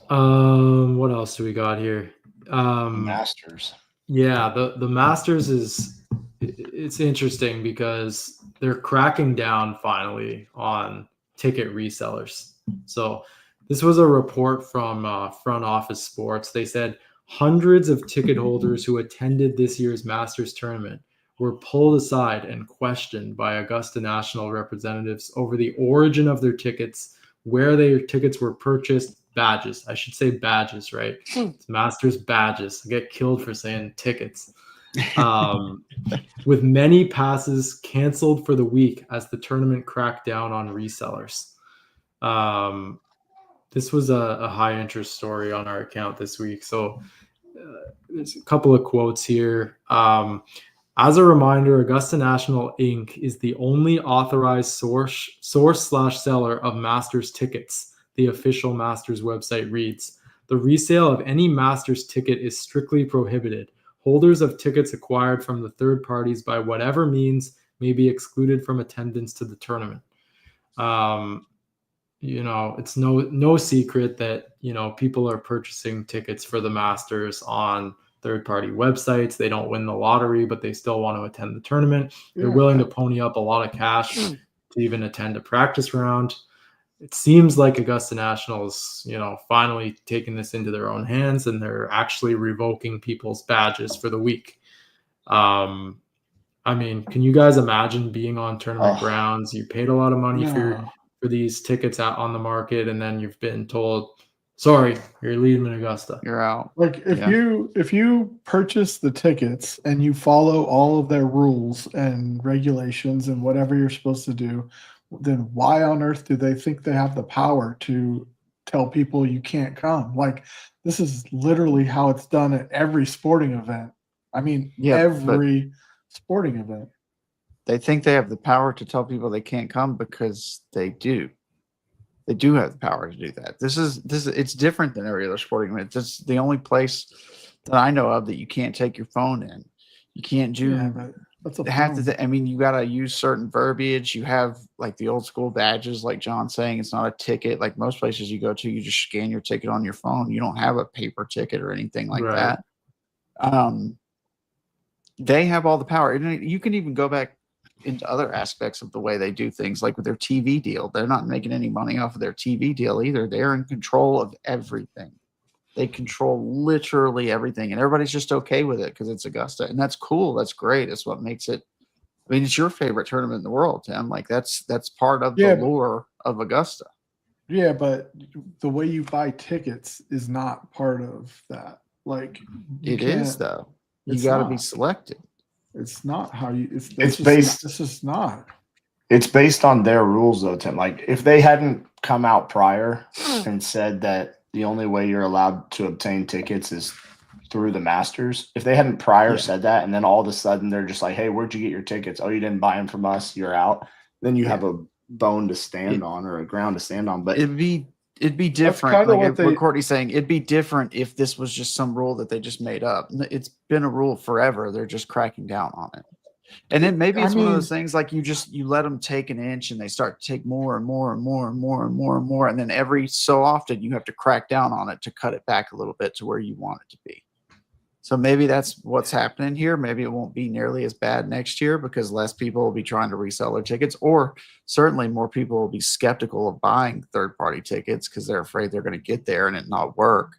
What else do we got here? Masters. Yeah, the Masters it's interesting because they're cracking down finally on ticket resellers. So this was a report from Front Office Sports. They said hundreds of ticket holders who attended this year's Masters tournament were pulled aside and questioned by Augusta National representatives over the origin of their tickets, where their tickets were purchased. Badges. I should say badges, right? It's Masters badges. I get killed for saying tickets. With many passes canceled for the week as the tournament cracked down on resellers. This was a high interest story on our account this week. So there's a couple of quotes here. As a reminder, Augusta National Inc. is the only authorized source/seller of Masters tickets. The official Masters website reads, "The resale of any Masters ticket is strictly prohibited. Holders of tickets acquired from the third parties by whatever means may be excluded from attendance to the tournament." It's no secret that, people are purchasing tickets for the Masters on third-party websites. They don't win the lottery, but they still want to attend the tournament. They're willing to pony up a lot of cash to even attend a practice round. It seems like Augusta National is, finally taking this into their own hands, and they're actually revoking people's badges for the week. I mean, can you guys imagine being on tournament grounds? You paid a lot of money for these tickets out on the market, and then you've been told, sorry, you're leaving Augusta. You're out. Like if you purchase the tickets and you follow all of their rules and regulations and whatever you're supposed to do, then why on earth do they think they have the power to tell people you can't come? Like, this is literally how it's done at every sporting event. I mean, every sporting event. They think they have the power to tell people they can't come because they do. They do have the power to do that. It's different than every other sporting event. This is the only place that I know of that you can't take your phone in. You can't do. I mean, you got to use certain verbiage. You have like the old school badges, like John saying, it's not a ticket. Like most places you go to, you just scan your ticket on your phone. You don't have a paper ticket or anything like that. They have all the power. And you can even go back into other aspects of the way they do things, like with their TV deal. They're not making any money off of their TV deal either. They're in control of everything. They control literally everything, and everybody's just okay with it because it's Augusta, and that's cool. That's great. It's what makes it. I mean, it's your favorite tournament in the world, Tim. Like that's part of the lure of Augusta. Yeah, but the way you buy tickets is not part of that. Like you It is can't. though. You It's got to be not. selected. It's not how you. It's It's just. based It's just not. it's based on their rules though, Tim. Like if they hadn't come out prior and said that the only way you're allowed to obtain tickets is through the Masters, if they hadn't prior Yeah. said that and then all of a sudden they're just like, hey, where'd you get your tickets? Oh, you didn't buy them from us, you're out. Then you have a bone to stand on or a ground to stand on. But It'd be different. kinda Like what what they- Courtney's saying, it'd be different if this was just some rule that they just made up. It's been a rule forever. They're just cracking down on it. And then maybe it's one of those things like you let them take an inch and they start to take more and more and more and more and more and more. And then every so often you have to crack down on it to cut it back a little bit to where you want it to be. So maybe that's what's happening here. Maybe it won't be nearly as bad next year because less people will be trying to resell their tickets, or certainly more people will be skeptical of buying third-party tickets because they're afraid they're going to get there and it not work.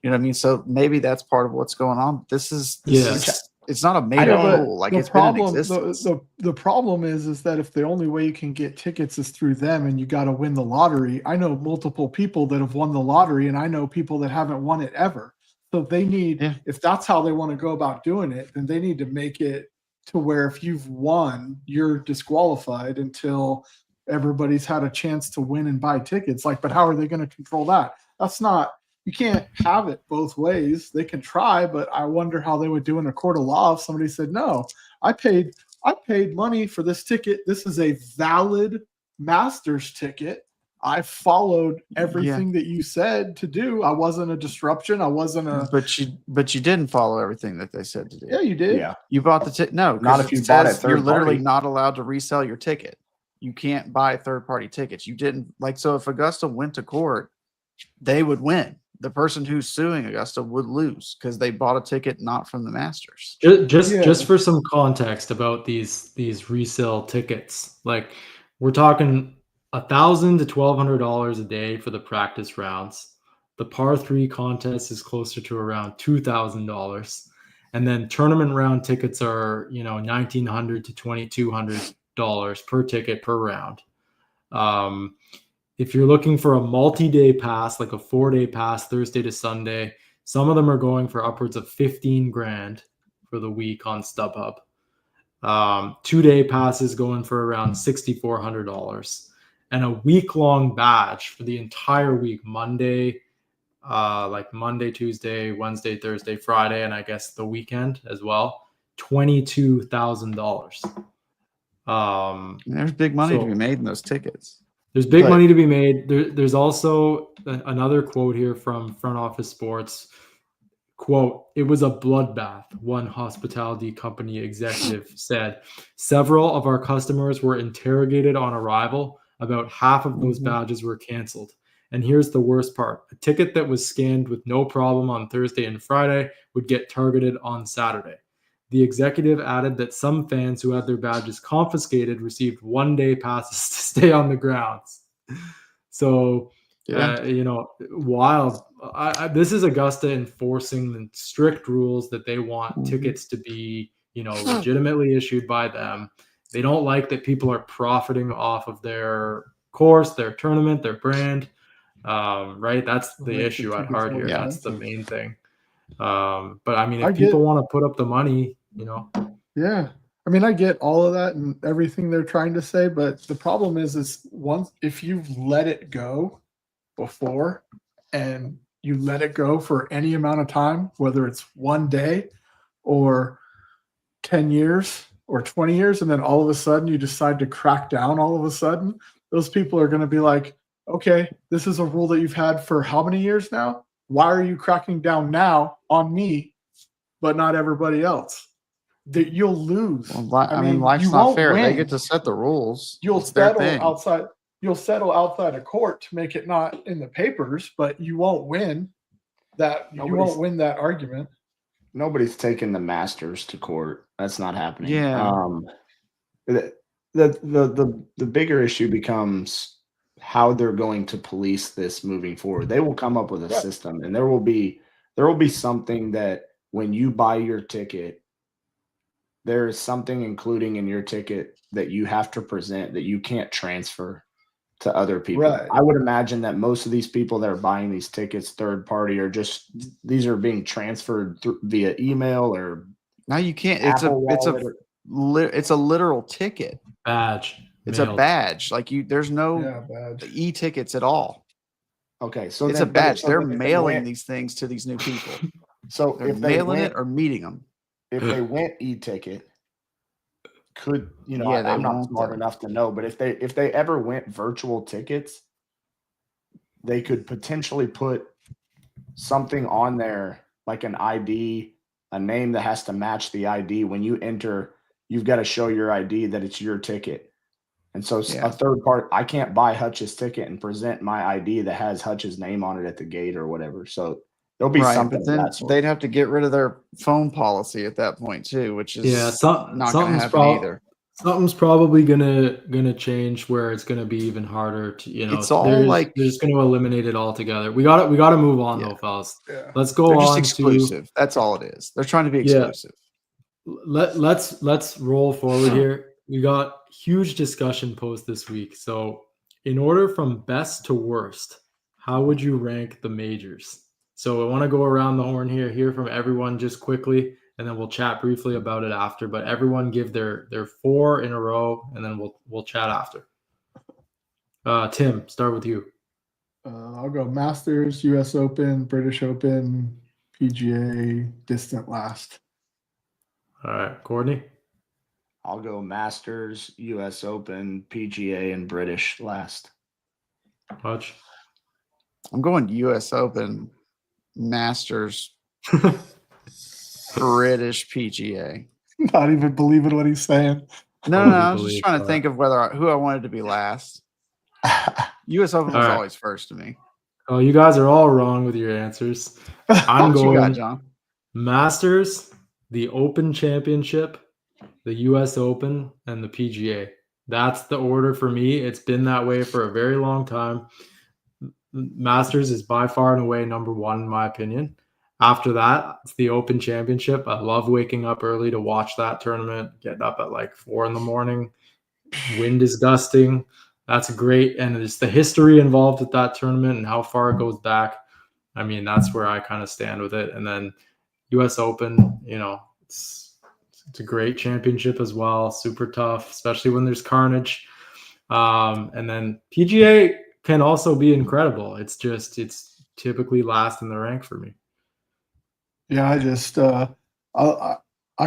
You know what I mean? So maybe that's part of what's going on. This is it's not a made up rule. Like it's been in existence. The problem is that if the only way you can get tickets is through them and you got to win the lottery. I know multiple people that have won the lottery and I know people that haven't won it ever. So they need, if that's how they want to go about doing it, then they need to make it to where if you've won, you're disqualified until everybody's had a chance to win and buy tickets. Like, but how are they going to control that? That's not, you can't have it both ways. They can try, but I wonder how they would do in a court of law if somebody said, no, I paid money for this ticket. This is a valid Masters ticket. I followed everything that you said to do. I wasn't a disruption. I wasn't a. But you didn't follow everything that they said to do. Yeah, you did. yeah, You bought the ticket. No, not if you bought it You're third literally party. not allowed to resell your ticket. You can't buy third-party tickets. You didn't like. So if Augusta went to court, they would win. The person who's suing Augusta would lose because they bought a ticket not from the Masters. Just for some context about these resale tickets, like we're talking $1,000 to $1,200 a day for the practice rounds. The par 3 contest is closer to around $2,000, and then tournament round tickets are $1,900 to $2,200 per ticket per round. If you're looking for a multi-day pass, like a 4-day pass, Thursday to Sunday, some of them are going for upwards of $15,000 for the week on StubHub. 2-day passes going for around $6,400, and a week-long badge for the entire week, Monday, Tuesday, Wednesday, Thursday, Friday, and I guess the weekend as well, $22,000. There's big money to be made in those tickets. There's big money to be made. There's also another quote here from Front Office Sports. Quote, "It was a bloodbath," one hospitality company executive said. "Several of our customers were interrogated on arrival. About half of those badges were canceled. And here's the worst part. A ticket that was scanned with no problem on Thursday and Friday would get targeted on Saturday." The executive added that some fans who had their badges confiscated received 1-day passes to stay on the grounds. So, wild. This is Augusta enforcing the strict rules that they want tickets to be, legitimately issued by them. They don't like that people are profiting off of their course, their tournament, their brand. Right? That's the issue at heart here. That's the main thing. But I mean, if people want to put up the money, Yeah. I mean, I get all of that and everything they're trying to say, but the problem is if you've let it go before and you let it go for any amount of time, whether it's 1 day or 10 years or 20 years, and then all of a sudden you decide to crack down all of a sudden, those people are going to be like, okay, this is a rule that you've had for how many years now? Why are you cracking down now on me, but not everybody else? That you'll lose. Well, I mean, life's not fair. They get to set the rules. You'll settle outside. You'll settle outside of court to make it not in the papers, but you won't win that. You won't win that argument. Nobody's taking the Masters to court. That's not happening. Yeah. The bigger issue becomes how they're going to police this moving forward. They will come up with a system, and there will be something that when you buy your ticket, there is something including in your ticket that you have to present that you can't transfer to other people. Right. I would imagine that most of these people that are buying these tickets third party are just these are being transferred via email or Now you can't. Apple It's a literal ticket. Badge. It's a mailed. badge. Like there's no Yeah, badge. e-tickets at all. Okay, so It's then, a badge. so They're then if they mailing went- these things to these new people. So They're if they mailing went, it or meeting them. if they went e-ticket, could Yeah, they I'm not won't, smart though. enough to know, but if they ever went virtual tickets, they could potentially put something on there like an ID, a name that has to match the ID. When you enter, you've got to show your ID that it's your ticket. And so Yeah. a third part, I can't buy Hutch's ticket and present my ID that has Hutch's name on it at the gate or whatever. So there'll be Right, something but of then that sort. they'd have to get rid of their phone policy at that point too, which is not going to something's happen either. Something's probably gonna change where it's gonna be even harder to It's all like they're just gonna eliminate it altogether. We got to move on Yeah. though, fellas. Yeah. Let's go they're just on exclusive. That's all it is. They're trying to be Yeah. exclusive. to let's roll forward here. We got huge discussion post this week. So in order from best to worst, how would you rank the majors? So I want to go around the horn here, hear from everyone just quickly, and then we'll chat briefly about it after. But everyone give their 4 in a row, and then we'll chat after. Tim, start with you. I'll go Masters, U.S. Open, British Open, PGA, distant last. All right, Courtney. I'll go Masters, U.S. Open, PGA, and British last. Hutch. I'm going U.S. Open, Masters, British PGA. Not even believing what he's saying. No, Totally I was believe just trying to that. think of who I wanted to be last. U.S. Open was All right. always first to me. Oh, you guys are all wrong with your answers. I'm What you got, going John? Masters, the Open Championship, the U.S. Open, and the PGA. That's the order for me. It's been that way for a very long time. Masters is by far and away number 1 in my opinion. After that, it's the Open Championship. I love waking up early to watch that tournament, getting up at like 4 in the morning. Wind is gusting. That's great. And it's the history involved with that tournament and how far it goes back. I mean, that's where I kind of stand with it. And then U.S. Open, it's a great championship as well. Super tough, especially when there's carnage. And then PGA can also be incredible. It's typically last in the rank for me. Yeah, I just I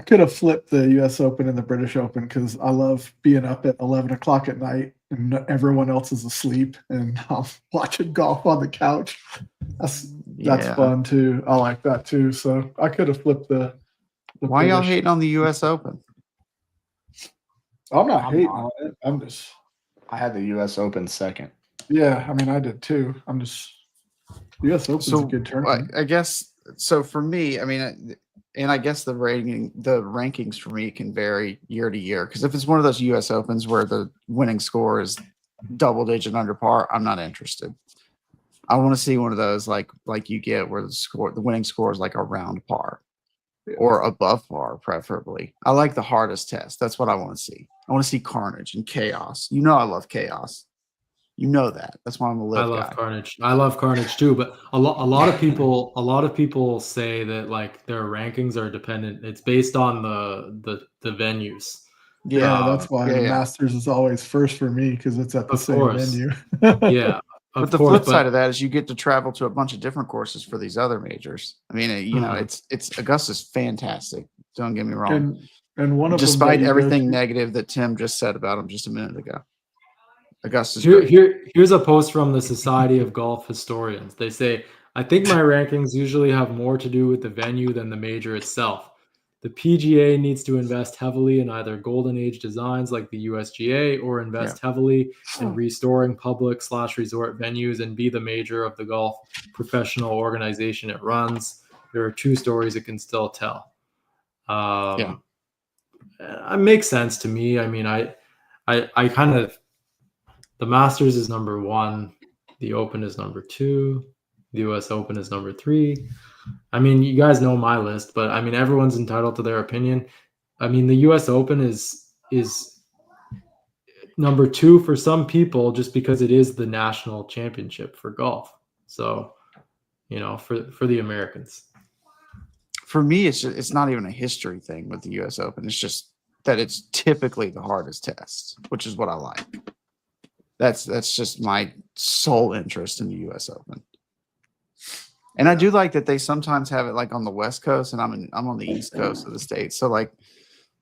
could have flipped the U.S. Open and the British Open because I love being up at 11 o'clock at night and everyone else is asleep and I'm watching golf on the couch. That's fun too. I like that too. So I could have flipped the Why y'all British. hating on the U.S. Open? I'm not I'm hating not. on it. I'm just I had the U.S. Open second. I mean I did too. I'm just U.S. Open's a good tournament. I guess so for me. I mean, and I guess the rankings for me can vary year to year because if it's one of those U.S. Opens where the winning score is double digit under par, I'm not interested. I want to see one of those like you get where the winning score is like around par or above par, preferably. I like the hardest test. That's what I want to see. I want to see carnage and chaos. I love chaos. You know that. That's why I'm a live guy. Carnage. I love carnage too, but a lot of people say that like their rankings are dependent. It's based on the venues. Yeah, that's why the yeah. Masters is always first for me because it's at the Of same course. venue. Yeah. But the flip side of that is you get to travel to a bunch of different courses for these other majors. I mean, it's Augusta's fantastic. Don't get me wrong. And one of despite them everything negative that Tim just said about him just a minute ago. Augusta's here's a post from the Society of Golf Historians. They say, I think my rankings usually have more to do with the venue than the major itself. The PGA needs to invest heavily in either golden age designs like the USGA or invest heavily in restoring public/resort venues and be the major of the golf professional organization it runs. There are 2 stories it can still tell. It makes sense to me. I mean, I kind of, the Masters is number 1. The Open is number 2. The U.S. Open is number 3. I mean, you guys know my list, but I mean, everyone's entitled to their opinion. I mean, the U.S. Open is number 2 for some people, just because it is the national championship for golf. So, for the Americans. For me, it's not even a history thing with the U.S. Open. It's just that it's typically the hardest test, which is what I like. That's just my sole interest in the U.S. Open. And I do like that they sometimes have it like on the West Coast, and I'm on the East Coast of the state. So like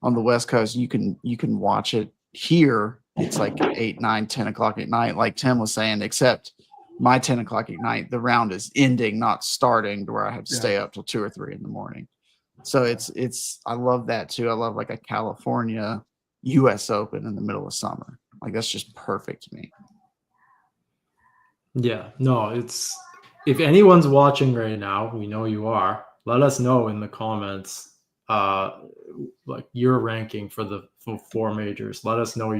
on the West Coast, you can watch it here. It's like 8, 9, 10 o'clock at night, like Tim was saying, except my 10 o'clock at night, the round is ending, not starting, to where I have to stay up till 2 or 3 in the morning. So it's I love that too. I love like a California US Open in the middle of summer. Like that's just perfect to me. Yeah, no, it's, if anyone's watching right now, we know you are, let us know in the comments like your ranking for the 4 majors. Let us know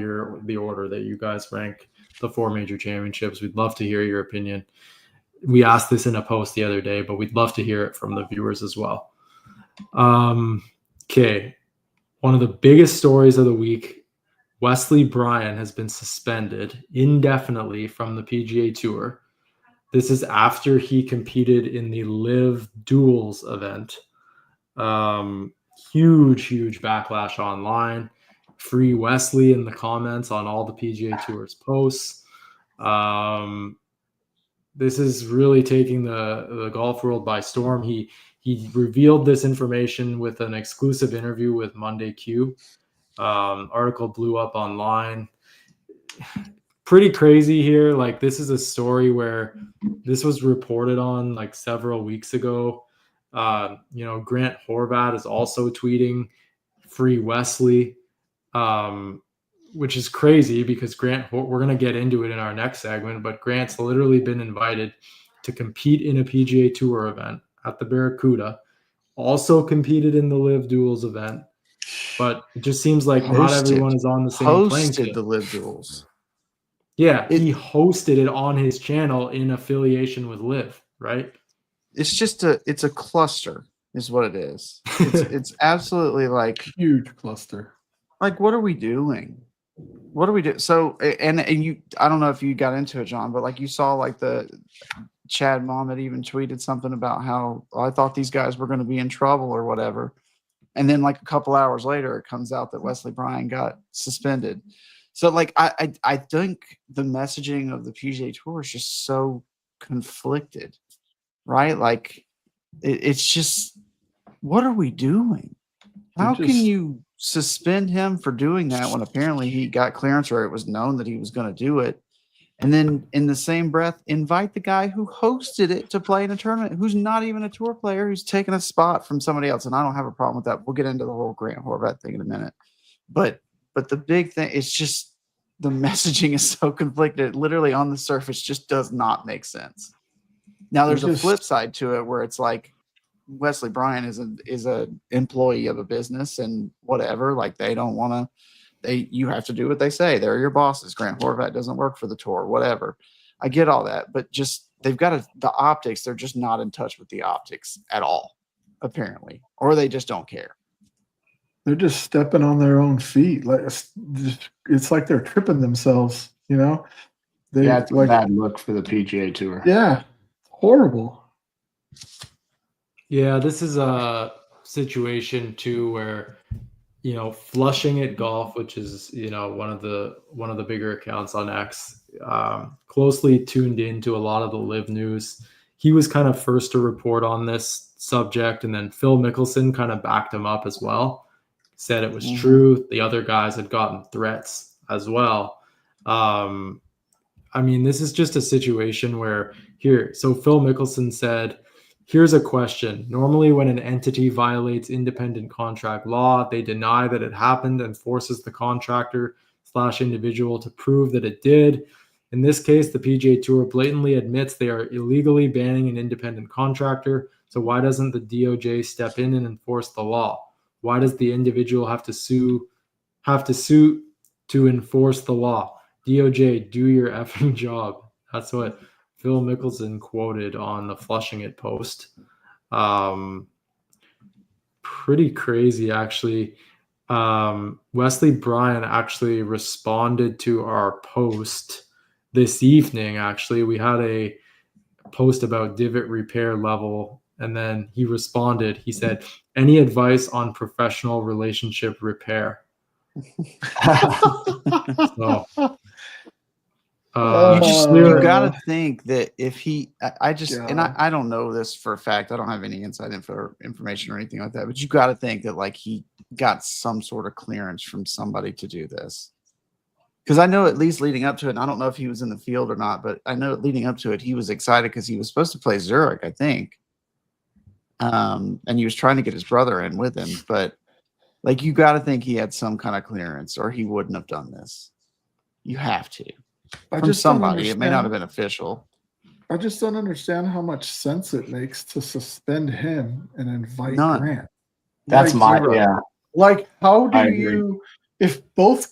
the order that you guys rank the 4 major championships. We'd love to hear your opinion. We asked this in a post the other day, but we'd love to hear it from the viewers as well. Okay, one of the biggest stories of the week: Wesley Bryan has been suspended indefinitely from the PGA Tour. This is after he competed in the Live Duels event. Huge backlash online. Free Wesley in the comments on all the PGA Tour's posts. This is really taking the golf world by storm. He revealed this information with an exclusive interview with Monday Q. Article blew up online. Pretty crazy here. Like, this is a story where this was reported on like several weeks ago. Grant Horvat is also tweeting Free Wesley, which is crazy because Grant, we're going to get into it in our next segment, but Grant's literally been invited to compete in a PGA Tour event at the Barracuda, also competed in the Live Duels event, but it just seems like not everyone is on the same playing field. Hosted the Live Duels. Yeah, he hosted it on his channel in affiliation with Live, right? It's a cluster is what it is. It's absolutely like huge cluster. Like, what are we doing? What do we do? So, and you, I don't know if you got into it, John, but like you saw like the Chad Mohammed even tweeted something about how I thought these guys were going to be in trouble or whatever. And then like a couple hours later, it comes out that Wesley Bryan got suspended. So like, I think the messaging of the PGA Tour is just so conflicted, right? Like it's just, what are we doing? How can you suspend him for doing that when apparently he got clearance or it was known that he was going to do it? And then in the same breath, invite the guy who hosted it to play in a tournament, who's not even a tour player, who's taking a spot from somebody else. And I don't have a problem with that. We'll get into the whole Grant Horvat thing in a minute. But the big thing is just the messaging is so conflicted. Literally on the surface just does not make sense. Now there's a flip side to it where it's like Wesley Bryan is a employee of a business and whatever. Like they don't want to. You have to do what they say. They're your bosses. Grant Horvat doesn't work for the tour, whatever. I get all that, but just they've got the optics. They're just not in touch with the optics at all, apparently, or they just don't care. They're just stepping on their own feet. Like it's like they're tripping themselves. You know, it's a bad look for the PGA Tour. Yeah, horrible. Yeah, this is a situation too where, Flushing It Golf, which is, one of the bigger accounts on X, closely tuned into a lot of the Live news. He was kind of first to report on this subject, and then Phil Mickelson kind of backed him up as well. Said it was true. The other guys had gotten threats as well. This is just a situation where so Phil Mickelson said, here's a question. Normally when an entity violates independent contract law, they deny that it happened and forces the contractor/individual to prove that it did. In this case, the PGA Tour blatantly admits they are illegally banning an independent contractor. So why doesn't the DOJ step in and enforce the law? Why does the individual have to sue to enforce the law? DOJ, do your effing job. That's what Phil Mickelson quoted on the Flushing It post. Pretty crazy, actually. Wesley Bryan actually responded to our post this evening. Actually, we had a post about divot repair level, and then he responded. He said, "Any advice on professional relationship repair?" So, You got to think that if he, Yeah. I don't know this for a fact. I don't have any inside information or anything like that. But you got to think that like he got some sort of clearance from somebody to do this. Because I know at least leading up to it, and I don't know if he was in the field or not, but I know leading up to it, he was excited because he was supposed to play Zurich, I think. And he was trying to get his brother in with him. But like, you got to think he had some kind of clearance or he wouldn't have done this. You have to. From somebody. It may not have been official. I just don't understand how much sense it makes to suspend him and invite None. Grant. That's Like, my yeah. Like, how do I agree. you, if both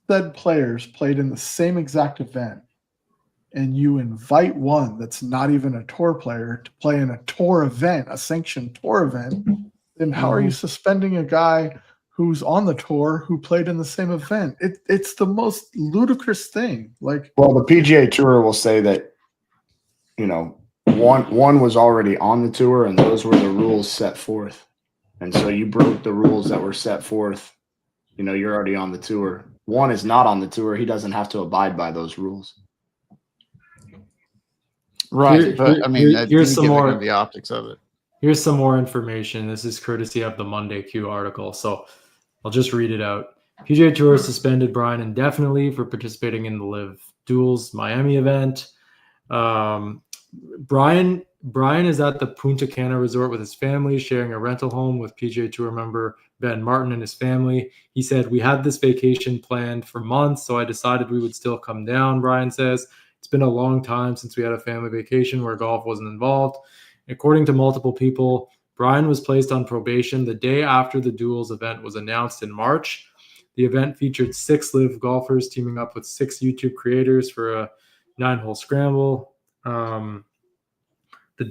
said players played in the same exact event, and you invite one that's not even a tour player to play in a tour event, a sanctioned tour event, then how are you suspending a guy who's on the tour who played in the same event? It's the most ludicrous thing. Like, well, the PGA Tour will say that, you know, one was already on the tour, and those were the rules set forth. And so you broke the rules that were set forth. You know, you're already on the tour. One is not on the tour. He doesn't have to abide by those rules. Right. But I mean, here's some more the optics of it. Here's some more information. This is courtesy of the Monday Q article. So I'll just read it out. PGA Tour suspended Bryan indefinitely for participating in the Live Duels Miami event. Bryan is at the Punta Cana resort with his family, sharing a rental home with PGA Tour member Ben Martin and his family. He said, "We had this vacation planned for months, so I decided we would still come down," Bryan says. "It's been a long time since we had a family vacation where golf wasn't involved." According to multiple people, Bryan was placed on probation the day after the Duels event was announced in March. The event featured 6 live golfers teaming up with 6 YouTube creators for a 9-hole scramble. The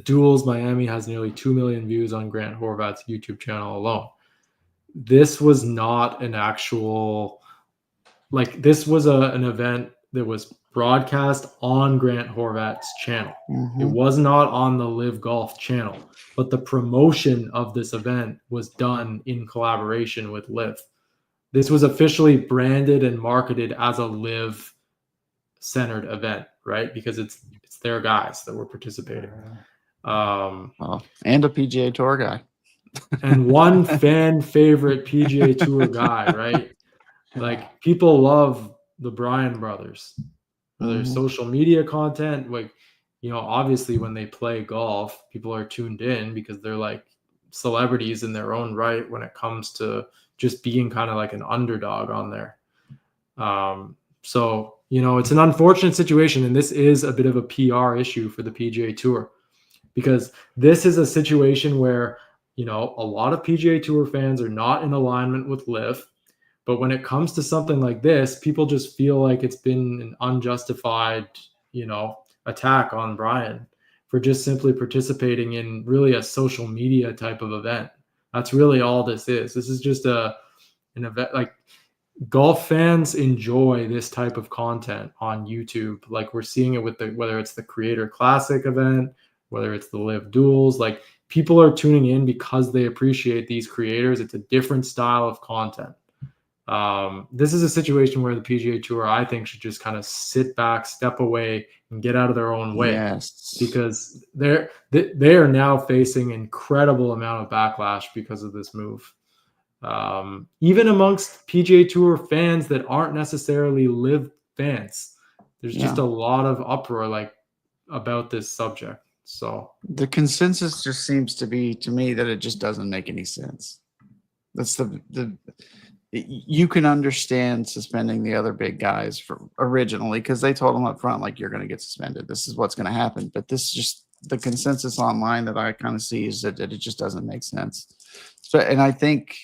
Duels Miami has nearly 2 million views on Grant Horvat's YouTube channel alone. This was not an actual, like, this was an event that was broadcast on Grant Horvat's channel. It was not on the Live Golf channel, but the promotion of this event was done in collaboration with Live. This was officially branded and marketed as a Live centered event, right? Because it's their guys that were participating. And a PGA Tour guy. And one fan favorite PGA Tour guy, right? Like, people love the Bryan brothers for their social media content. Like, you know, obviously when they play golf, people are tuned in because they're like celebrities in their own right when it comes to just being kind of like an underdog on there. So, you know, it's an unfortunate situation, and this is a bit of a PR issue for the PGA Tour, because this is a situation where, you know, a lot of PGA Tour fans are not in alignment with Live. But when it comes to something like this, people just feel like it's been an unjustified, you know, attack on Bryan for just simply participating in really a social media type of event. That's really all this is. This is just an event. Like, golf fans enjoy this type of content on YouTube. Like, we're seeing it with whether it's the Creator Classic event, whether it's the Live Duels. Like, people are tuning in because they appreciate these creators. It's a different style of content. This is a situation where the PGA Tour, I think, should just kind of sit back, step away, and get out of their own way. Yes. Because they are now facing incredible amount of backlash because of this move. Even amongst PGA Tour fans that aren't necessarily Live fans, there's just a lot of uproar like about this subject. So the consensus just seems to be, to me, that it just doesn't make any sense. That's you can understand suspending the other big guys for originally because they told them up front, like, you're going to get suspended. This is what's going to happen. But this is just the consensus online that I kind of see is that it just doesn't make sense. So, and I think,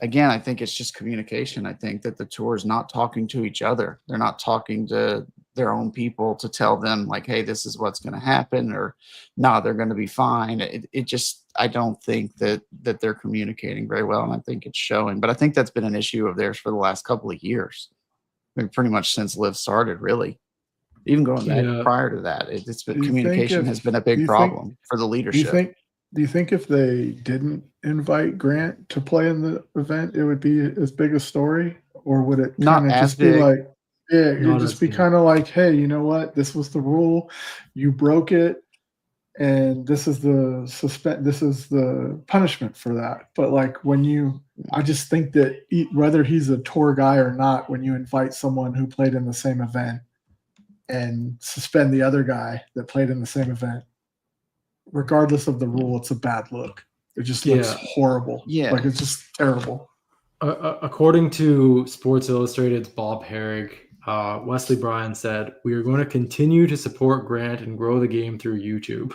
again, I think it's just communication. I think that the tour is not talking to each other. They're not talking to their own people to tell them like, hey, this is what's going to happen, or no, they're going to be fine. It just, I don't think that they're communicating very well, and I think it's showing. But I think that's been an issue of theirs for the last couple of years. I mean, pretty much since Liv started, really. Even going back prior to that, it's been communication has been a big problem for the leadership. Do you think if they didn't invite Grant to play in the event, it would be as big a story, or would it kind of just be like, yeah, it would just be kind of like, hey, you know what? This was the rule. You broke it, and this is the punishment for that. But like I just think that whether he's a tour guy or not, when you invite someone who played in the same event and suspend the other guy that played in the same event, regardless of the rule, it's a bad look. It just looks horrible. Yeah, like it's just terrible. According to Sports Illustrated's Bob Herrig, Wesley Bryan said, "We are going to continue to support Grant and grow the game through YouTube."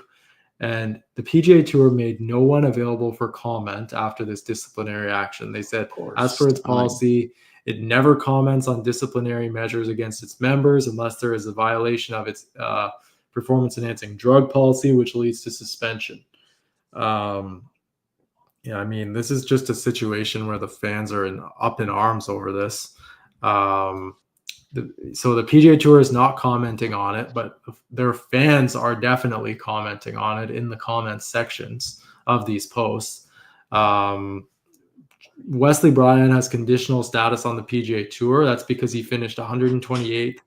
And the PGA Tour made no one available for comment after this disciplinary action. They said, as per its policy, it never comments on disciplinary measures against its members unless there is a violation of its performance-enhancing drug policy, which leads to suspension. Yeah, I mean, this is just a situation where the fans are up in arms over this. So the PGA Tour is not commenting on it, but their fans are definitely commenting on it in the comments sections of these posts. Wesley Bryan has conditional status on the PGA Tour. That's because he finished 128th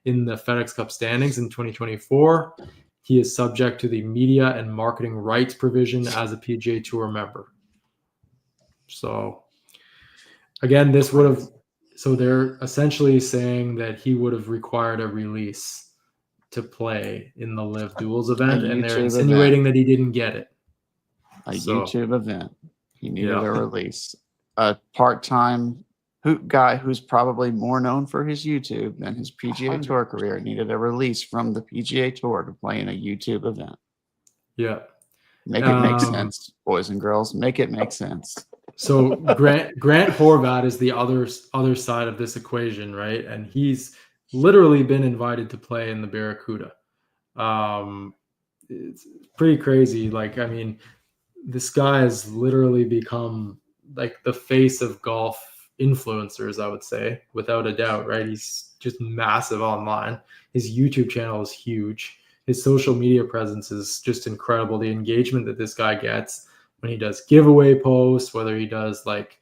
in the FedEx Cup standings in 2024. He is subject to the media and marketing rights provision as a PGA Tour member. So again, so they're essentially saying that he would have required a release to play in the Live Duels event, and they're insinuating that he didn't get it. YouTube event. He needed a release. A part-time guy who's probably more known for his YouTube than his PGA Tour career needed a release from the PGA Tour to play in a YouTube event. Yeah. Make it make sense, boys and girls. Make it make sense. So Grant Horvat is the other side of this equation, right? And he's literally been invited to play in the Barracuda. It's pretty crazy. Like, I mean, this guy has literally become like the face of golf influencers, I would say, without a doubt, right? He's just massive online. His YouTube channel is huge. His social media presence is just incredible. The engagement that this guy gets when he does giveaway posts, whether he does like,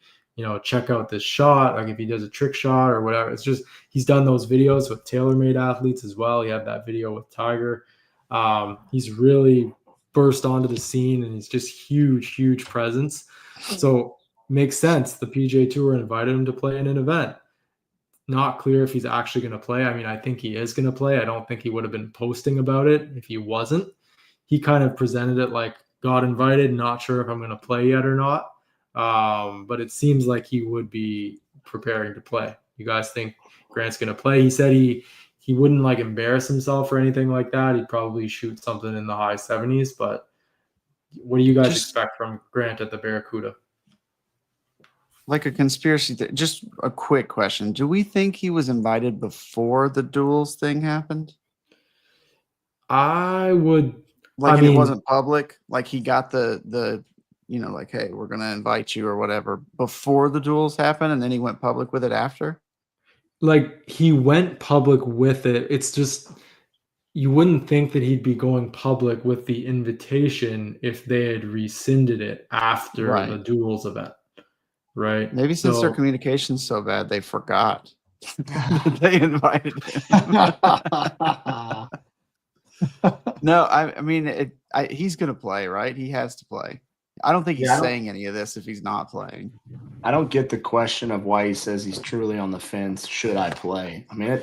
check out this shot, like if he does a trick shot or whatever. It's just, he's done those videos with TaylorMade athletes as well. He had that video with Tiger. He's really burst onto the scene, and he's just huge presence. So makes sense. The PGA Tour invited him to play in an event. Not clear if he's actually going to play. I mean, I think he is going to play. I don't think he would have been posting about it if he wasn't. He kind of presented it like, got invited, not sure if I'm going to play yet or not. But it seems like he would be preparing to play. You guys think Grant's going to play? He said he wouldn't like embarrass himself or anything like that. He'd probably shoot something in the high 70s. But what do you guys expect from Grant at the Barracuda? Like a conspiracy just a quick question. Do we think he was invited before the duels thing happened? I would. Like, it wasn't public. Like, he got the like, hey, we're going to invite you or whatever before the duels happened, and then he went public with it after? Like, he went public with it. It's just, you wouldn't think that he'd be going public with the invitation if they had rescinded it after the duels event, right? Maybe since their communication's so bad, they forgot that they invited him. No, I mean, he's going to play, right? He has to play. I don't think he's saying any of this if he's not playing. I don't get the question of why he says he's truly on the fence. Should I play? I mean,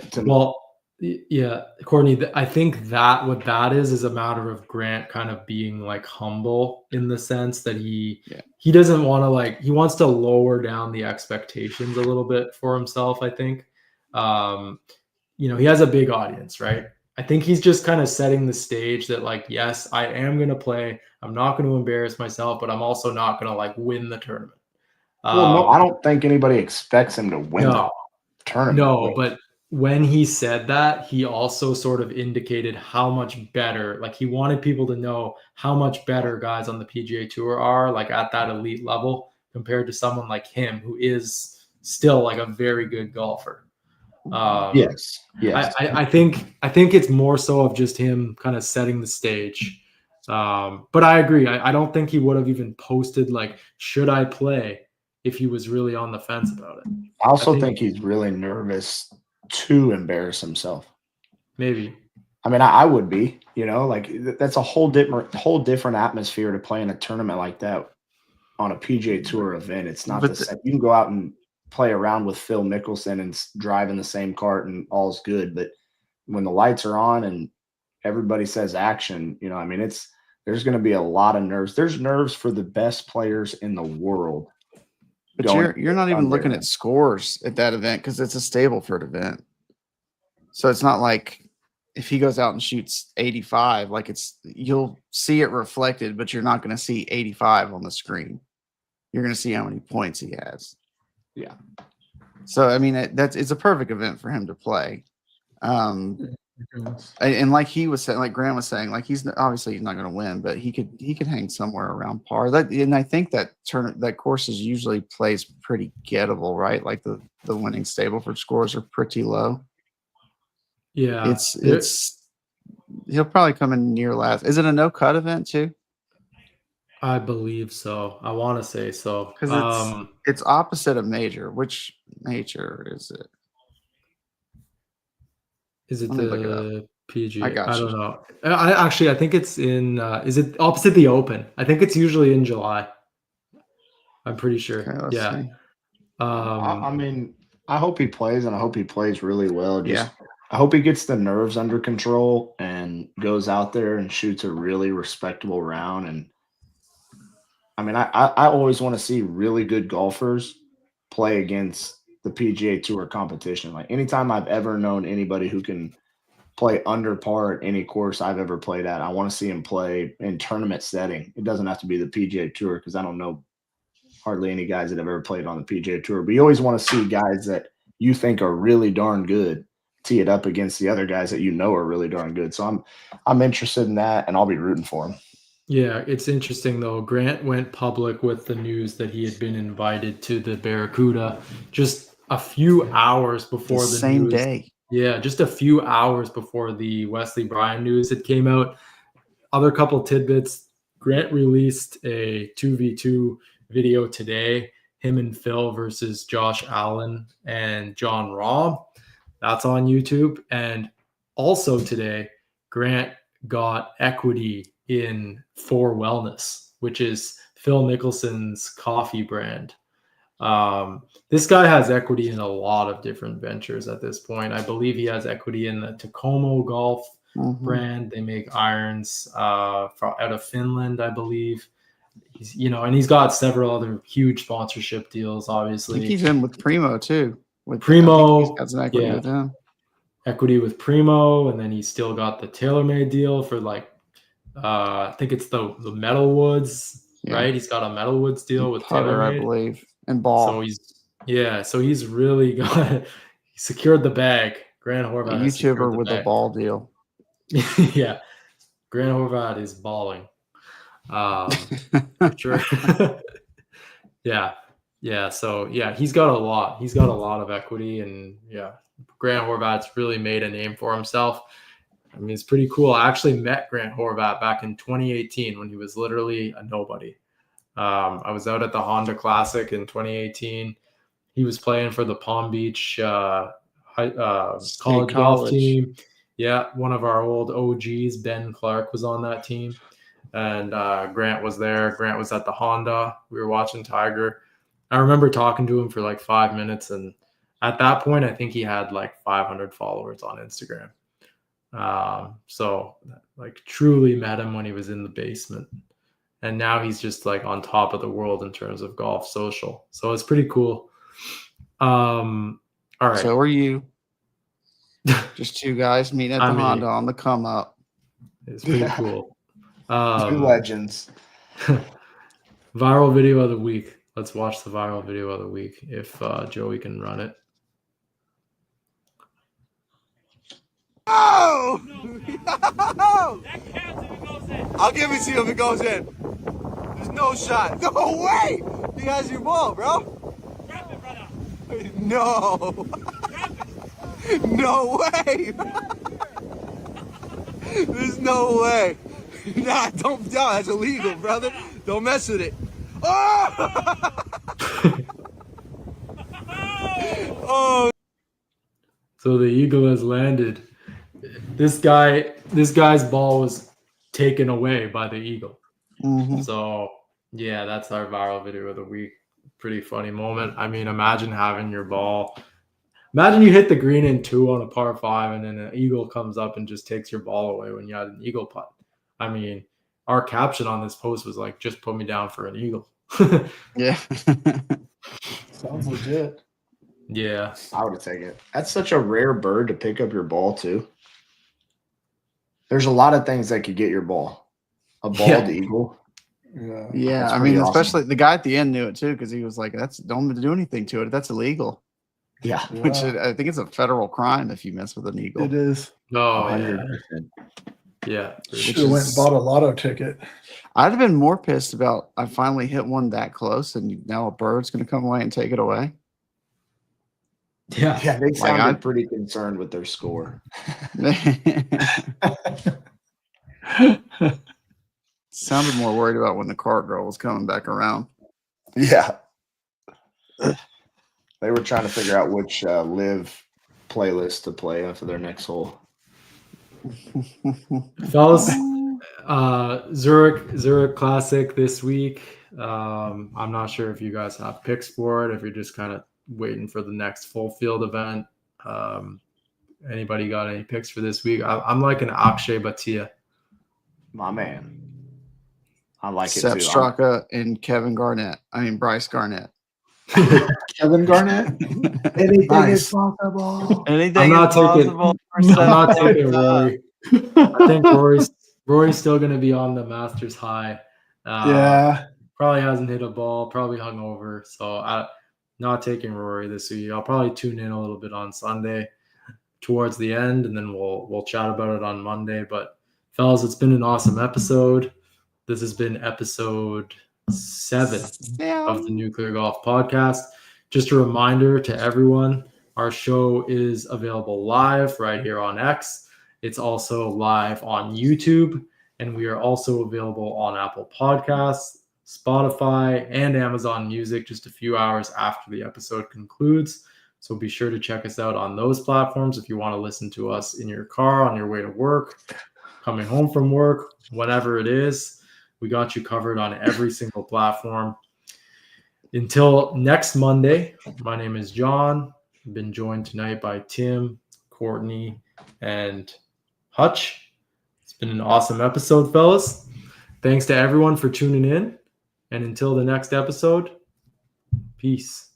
yeah, Courtney, I think that what that is a matter of Grant kind of being like humble in the sense that he doesn't want to he wants to lower down the expectations a little bit for himself. I think, he has a big audience, right? I think he's just kind of setting the stage that like, yes, I am going to play. I'm not going to embarrass myself, but I'm also not going to win the tournament. No, I don't think anybody expects him to win the tournament. No, but when he said that, he also sort of indicated how much better, like he wanted people to know how much better guys on the PGA Tour are, like at that elite level compared to someone like him who is still like a very good golfer. Yes. I think it's more so of just him kind of setting the stage. But I agree. I don't think he would have even posted like, should I play, if he was really on the fence about it. I also think he's really nervous to embarrass himself. Maybe. I mean, I would be, like that's a whole different atmosphere to play in a tournament like that on a PGA Tour event. It's not the same. You can go out and play around with Phil Mickelson and drive in the same cart and all's good. But when the lights are on and everybody says action, I mean, there's going to be a lot of nerves. There's nerves for the best players in the world. But you're not even looking at scores at that event because it's a Stableford event. So it's not like if he goes out and shoots 85, like you'll see it reflected, but you're not going to see 85 on the screen. You're going to see how many points he has. Yeah. So I mean, it's a perfect event for him to play. And like he was saying, like Grant was saying, like he's not going to win, but he could hang somewhere around par. And I think that course is usually plays pretty gettable, right? Like the winning Stableford scores are pretty low. Yeah, he'll probably come in near last. Is it a no cut event too? I believe so. I want to say so. Because it's opposite of major. Which major is it? Is it the PGA? I don't know. I think it's in. Is it opposite the Open? I think it's usually in July. I'm pretty sure. Okay, let's see. I mean, I hope he plays, and I hope he plays really well. Yeah. I hope he gets the nerves under control and goes out there and shoots a really respectable round. And I mean, I always want to see really good golfers play against the PGA Tour competition. Like anytime I've ever known anybody who can play under par at any course I've ever played at, I want to see him play in tournament setting. It doesn't have to be the PGA Tour because I don't know hardly any guys that have ever played on the PGA Tour. But you always want to see guys that you think are really darn good tee it up against the other guys that are really darn good. So I'm interested in that, and I'll be rooting for him. Yeah, it's interesting though. Grant went public with the news that he had been invited to the Barracuda just a few hours before the same news. Day. Yeah, just a few hours before the Wesley Bryan news had came out. Other couple tidbits. Grant released a 2v2 video today, him and Phil versus Josh Allen and John Rahm. That's on YouTube. And also today, Grant got equity in For Wellness, which is Phil Mickelson's coffee brand. This guy has equity in a lot of different ventures at this point. I believe he has equity in the Tacoma Golf brand. They make irons out of Finland, I believe. And he's got several other huge sponsorship deals, obviously. I think he's in with Primo too. Primo, he's got some equity with him. Equity with Primo, and then he's still got the TaylorMade deal for I think it's the Metalwoods, right? He's got a Metalwoods deal with Putter, TaylorMade, I believe, and ball. So he's really he secured the bag. Grant Horvat, a YouTuber with a ball deal. Yeah, Grant Horvat is balling. For sure. Yeah. So he's got a lot. He's got a lot of equity, and Grant Horvat's really made a name for himself. I mean, it's pretty cool. I actually met Grant Horvat back in 2018 when he was literally a nobody. I was out at the Honda Classic in 2018. He was playing for the Palm Beach college golf team. Yeah, one of our old OGs, Ben Clark, was on that team. And Grant was there. Grant was at the Honda. We were watching Tiger. I remember talking to him for like 5 minutes. And at that point, I think he had like 500 followers on Instagram. So truly met him when he was in the basement. And now he's just like on top of the world in terms of golf social. So it's pretty cool. All right. So are you. Just two guys meeting at the Honda on the come up. It's pretty cool. Two legends. Viral video of the week. Let's watch the viral video of the week if Joey can run it. Oh! I'll give it to you if it goes in. There's no shot. No way! He has your ball, bro. No. No way. There's no way. Nah, don't. No, that's illegal, brother. Don't mess with it. Oh! Oh! So the eagle has landed. This guy's ball was taken away by the eagle. Mhm. So yeah, that's our viral video of the week. Pretty funny moment. I mean, imagine having your ball. Imagine you hit the green in 2 on a par 5, and then an eagle comes up and just takes your ball away when you had an eagle putt. I mean, our caption on this post was like, "Just put me down for an eagle." Yeah. Sounds legit. Yeah. I would have taken it. That's such a rare bird to pick up your ball too. There's a lot of things that could get your ball. A bald Yeah. eagle. Yeah. Yeah, That's I pretty mean, awesome. especially the guy at the end knew it too because he was like, "That's don't do anything to it. That's illegal." Yeah. Which Yeah, I think it's a federal crime if you mess with an eagle. it is. Oh, yeah. 100%. Yeah. Should have went and bought a lotto ticket. I'd have been more pissed about I finally hit one that close and now a bird's going to come away and take it away. Yeah. Yeah, they sounded I- pretty concerned with their score. Sounded more worried about when the cart girl was coming back around. Yeah. They were trying to figure out which live playlist to play for their next hole. Fellas, Zurich Classic this week. I'm not sure if you guys have picks for it, if you're just kind of waiting for the next full field event. Anybody got any picks for this week? I'm like an Akshay Bhatia. My man. I like it Sepp too. Straka and Kevin Garnett. I mean, Bryce Garnett. Kevin Garnett. Anything Nice. is possible. Anything I'm not taking- for I'm not taking Rory. I think Rory's still going to be on the Masters high. Yeah. Probably hasn't hit a ball, probably hungover. So I'm not taking Rory this week. I'll probably tune in a little bit on Sunday towards the end, and then we'll chat about it on Monday. But fellas, it's been an awesome episode. This has been episode 7 of the Nuclear Golf Podcast. Just a reminder to everyone, our show is available live right here on X. It's also live on YouTube, and we are also available on Apple Podcasts, Spotify, and Amazon Music just a few hours after the episode concludes. So be sure to check us out on those platforms if you want to listen to us in your car, on your way to work, coming home from work, whatever it is. We got you covered on every single platform. Until next Monday, my name is John. I've been joined tonight by Tim, Courtney, and Hutch. It's been an awesome episode, fellas. Thanks to everyone for tuning in. And until the next episode, peace.